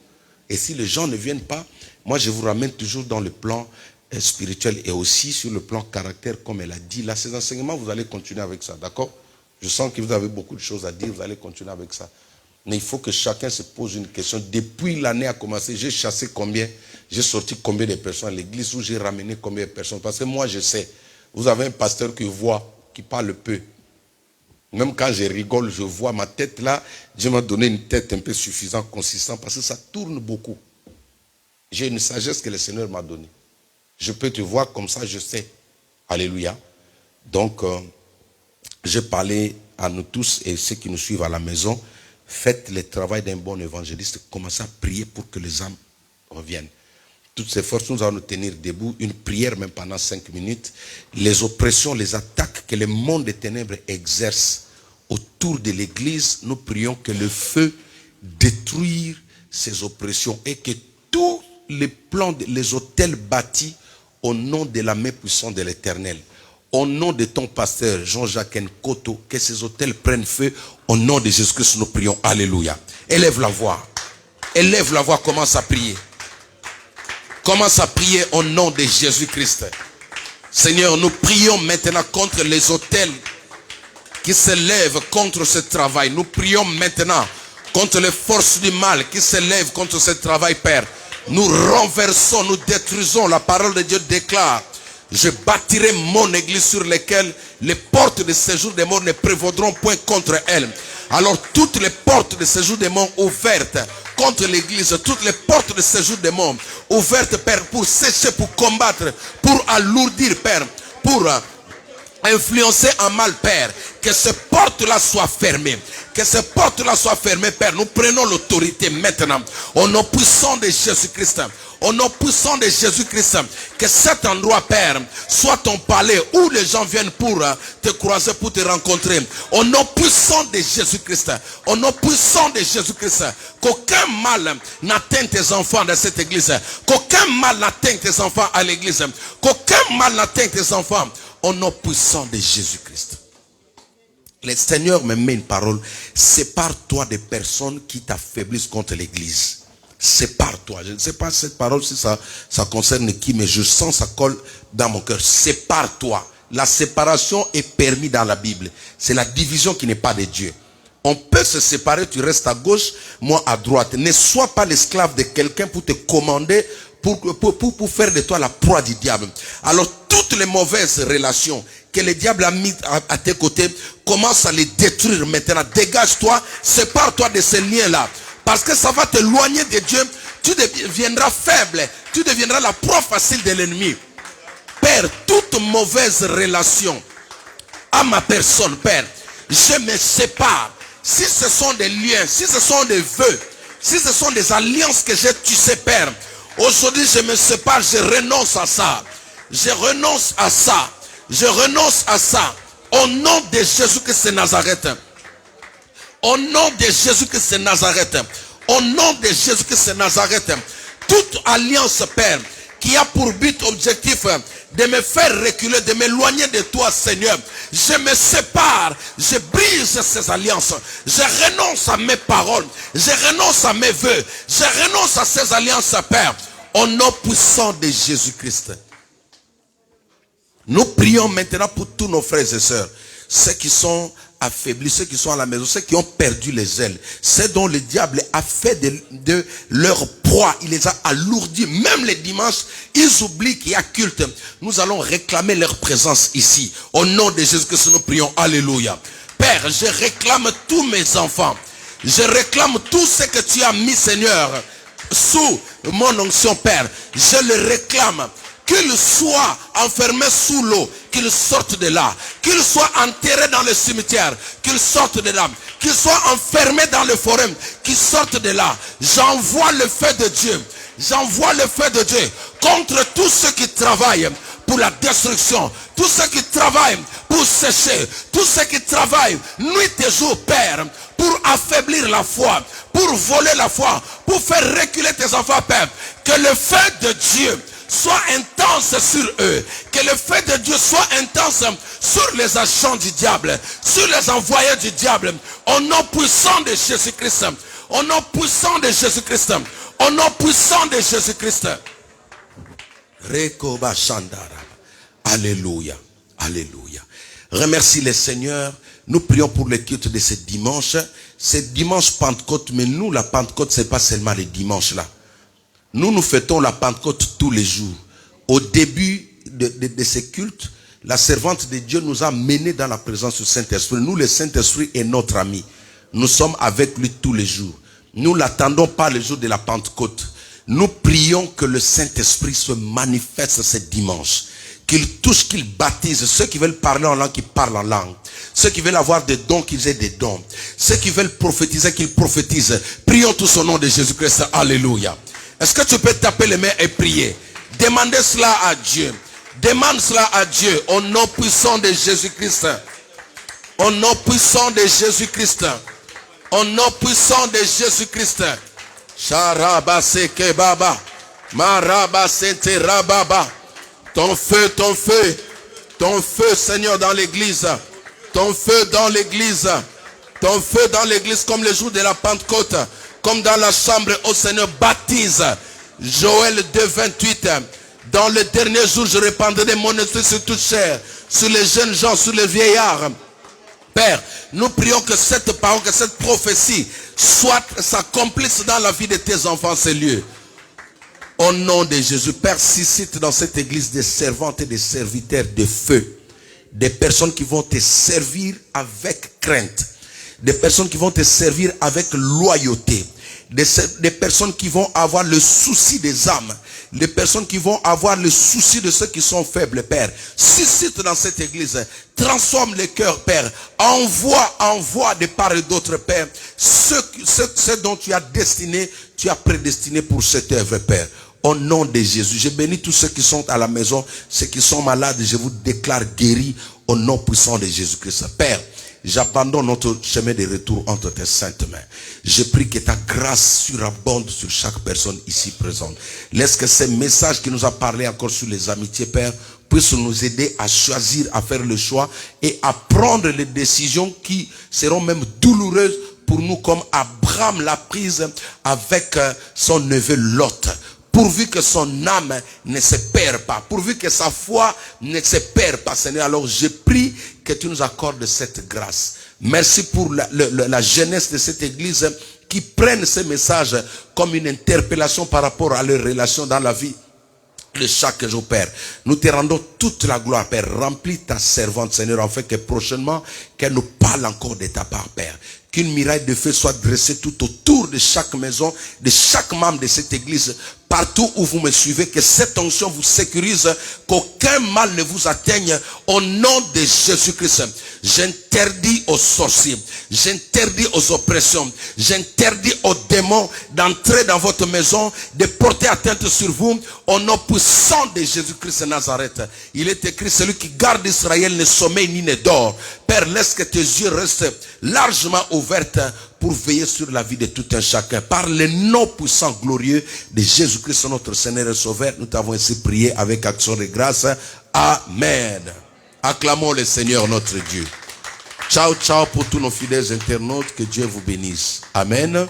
E: Et si les gens ne viennent pas, moi je vous ramène toujours dans le plan spirituel et aussi sur le plan caractère, comme elle a dit. Là, ces enseignements, vous allez continuer avec ça, d'accord? Je sens que vous avez beaucoup de choses à dire, vous allez continuer avec ça. Mais il faut que chacun se pose une question. Depuis l'année a commencé, j'ai chassé combien? J'ai sorti combien de personnes à l'église? Ou j'ai ramené combien de personnes? Parce que moi, je sais. Vous avez un pasteur qui voit, qui parle peu. Même quand je rigole, je vois ma tête là. Dieu m'a donné une tête un peu suffisante, consistante, parce que ça tourne beaucoup. J'ai une sagesse que le Seigneur m'a donnée. Je peux te voir comme ça, je sais. Alléluia. Donc, je parlais à nous tous et ceux qui nous suivent à la maison. Faites le travail d'un bon évangéliste. Commencez à prier pour que les âmes reviennent. Toutes ces forces, nous allons nous tenir debout. Une prière même pendant 5 minutes. Les oppressions, les attaques que le monde des ténèbres exerce autour de l'église, nous prions que le feu détruise ces oppressions et que tous les plans, les hôtels bâtis au nom de la main puissante de l'Éternel, au nom de ton pasteur Jean-Jacques Nkoto, que ces hôtels prennent feu au nom de Jésus-Christ, nous prions. Alléluia. Élève la voix. Élève la voix, commence à prier. Commence à prier au nom de Jésus-Christ. Seigneur, nous prions maintenant contre les hôtels qui se lèvent contre ce travail. Nous prions maintenant contre les forces du mal qui se lèvent contre ce travail, Père. Nous renversons, nous détruisons. La parole de Dieu déclare: je bâtirai mon église sur laquelle les portes de séjour des morts ne prévaudront point contre elle. Alors toutes les portes de séjour des morts ouvertes contre l'église, toutes les portes de séjour des morts ouvertes, Père, pour sécher, pour combattre, pour alourdir, Père, pour influencer en mal, Père, que ces portes-là soient fermées. Que ces portes-là soient fermées, Père. Nous prenons l'autorité maintenant, au nom puissant de Jésus-Christ. Au nom puissant de Jésus-Christ, que cet endroit, Père, soit ton palais où les gens viennent pour te croiser, pour te rencontrer. Au nom puissant de Jésus-Christ, au nom puissant de Jésus-Christ, qu'aucun mal n'atteigne tes enfants dans cette église. Qu'aucun mal n'atteigne tes enfants à l'église. Qu'aucun mal n'atteigne tes enfants. Au nom puissant de Jésus-Christ. Le Seigneur me met une parole. Sépare-toi des personnes qui t'affaiblissent contre l'église. Sépare-toi. Je ne sais pas cette parole si ça concerne qui, mais je sens ça colle dans mon cœur. Sépare-toi. La séparation est permise dans la Bible. C'est la division qui n'est pas de Dieu. On peut se séparer, tu restes à gauche, moi à droite. Ne sois pas l'esclave de quelqu'un pour te commander, pour faire de toi la proie du diable. Alors toutes les mauvaises relations que le diable a mis à tes côtés, commence à les détruire maintenant. Dégage-toi, sépare-toi de ces liens-là. Parce que ça va t'éloigner de Dieu. Tu deviendras faible. Tu deviendras la proie facile de l'ennemi. Père, toute mauvaise relation à ma personne, Père, je me sépare. Si ce sont des liens, si ce sont des vœux, si ce sont des alliances que j'ai tissées, Père, aujourd'hui je me sépare, je renonce à ça. Je renonce à ça. Je renonce à ça. Au nom de Jésus-Christ de Nazareth. Au nom de Jésus-Christ de Nazareth. Au nom de Jésus-Christ de Nazareth. Toute alliance, Père, qui a pour but objectif de me faire reculer, de m'éloigner de toi, Seigneur. Je me sépare, je brise ces alliances. Je renonce à mes paroles. Je renonce à mes vœux. Je renonce à ces alliances, Père. Au nom puissant de Jésus-Christ. Nous prions maintenant pour tous nos frères et sœurs. Ceux qui sont affaiblis, ceux qui sont à la maison, ceux qui ont perdu les ailes. Ceux dont le diable a fait de leur proie. Il les a alourdis. Même les dimanches, ils oublient qu'il y a culte. Nous allons réclamer leur présence ici. Au nom de Jésus-Christ, nous prions. Alléluia. Père, je réclame tous mes enfants. Je réclame tout ce que tu as mis, Seigneur, sous mon onction, Père. Je le réclame. Qu'ils soient enfermés sous l'eau, qu'ils sortent de là. Qu'ils soient enterrés dans le cimetière, qu'ils sortent de là. Qu'ils soient enfermés dans le forêt, qu'ils sortent de là. J'envoie le feu de Dieu. J'envoie le feu de Dieu contre tous ceux qui travaillent pour la destruction. Tous ceux qui travaillent pour sécher. Tous ceux qui travaillent nuit et jour, Père, pour affaiblir la foi, pour voler la foi, pour faire reculer tes enfants, Père. Que le feu de Dieu soit intense sur eux. Que le feu de Dieu soit intense sur les agents du diable, sur les envoyés du diable. Au nom puissant de Jésus-Christ. Au nom puissant de Jésus-Christ. Au nom puissant de Jésus-Christ. Alléluia. Alléluia. Remercie le Seigneur. Nous prions pour le culte de ce dimanche. C'est dimanche Pentecôte, mais nous, la Pentecôte, c'est pas seulement les dimanches là. Nous fêtons la Pentecôte tous les jours. Au début de ce culte, la servante de Dieu nous a menés dans la présence du Saint-Esprit. Nous, le Saint-Esprit est notre ami. Nous sommes avec lui tous les jours. Nous l'attendons pas le jour de la Pentecôte. Nous prions que le Saint-Esprit se manifeste ce dimanche. Qu'il touche, qu'il baptise. Ceux qui veulent parler en langue, qu'ils parlent en langue. Ceux qui veulent avoir des dons, qu'ils aient des dons. Ceux qui veulent prophétiser, qu'ils prophétisent. Prions tous au nom de Jésus-Christ. Alléluia. Est-ce que tu peux taper les mains et prier? Demandez cela à Dieu. Demande cela à Dieu. Au nom puissant de Jésus-Christ. Au nom puissant de Jésus-Christ. Au nom puissant de Jésus-Christ. Charabase kebaba. Marabase terababa. Ton feu, ton feu. Ton feu, Seigneur, dans l'église. Ton feu dans l'église. Ton feu dans l'église comme le jour de la Pentecôte. Comme dans la chambre, ô Seigneur, baptise. Joël 2:28. Dans le dernier jour, je répandrai mon esprit sur toute chair, sur les jeunes gens, sur les vieillards. Père, nous prions que cette parole, que cette prophétie s'accomplisse dans la vie de tes enfants, ces lieux. Au nom de Jésus, Père, suscite dans cette église des servantes et des serviteurs de feu. Des personnes qui vont te servir avec crainte. Des personnes qui vont te servir avec loyauté. Des personnes qui vont avoir le souci des âmes. Des personnes qui vont avoir le souci de ceux qui sont faibles, Père. Suscite dans cette église. Transforme les cœurs, Père. Envoie de part et d'autre, Père. Ce dont tu as destiné, tu as prédestiné pour cette œuvre, Père. Au nom de Jésus, je bénis tous ceux qui sont à la maison, ceux qui sont malades, je vous déclare guéris au nom puissant de Jésus-Christ. Père, j'abandonne notre chemin de retour entre tes saintes mains. Je prie que ta grâce surabonde sur chaque personne ici présente. Laisse que ces messages qui nous a parlé encore sur les amitiés, Père, puisse nous aider à choisir, à faire le choix et à prendre les décisions qui seront même douloureuses pour nous, comme Abraham l'a prise avec son neveu Lot. Pourvu que son âme ne se perd pas, pourvu que sa foi ne se perd pas, Seigneur. Alors je prie que tu nous accordes cette grâce. Merci pour la jeunesse de cette église qui prennent ces messages comme une interpellation par rapport à leur relation dans la vie de chaque jour, Père. Nous te rendons toute la gloire, Père. Remplis ta servante, Seigneur, en fait que prochainement, qu'elle nous parle encore de ta part, Père. Qu'une muraille de feu soit dressée tout autour de chaque maison, de chaque membre de cette église, partout où vous me suivez, que cette onction vous sécurise, qu'aucun mal ne vous atteigne, au nom de Jésus-Christ. J'interdis aux sorciers, j'interdis aux oppressions, j'interdis aux démons d'entrer dans votre maison, de porter atteinte sur vous, au nom puissant de Jésus-Christ de Nazareth. Il est écrit, celui qui garde Israël ne sommeille ni ne dort. Père, laisse que tes yeux restent largement ouverts pour veiller sur la vie de tout un chacun. Par le nom puissant, glorieux de Jésus-Christ, notre Seigneur et Sauveur, nous t'avons ainsi prié avec action de grâce. Amen. Acclamons le Seigneur notre Dieu. Ciao, ciao pour tous nos fidèles internautes. Que Dieu vous bénisse. Amen.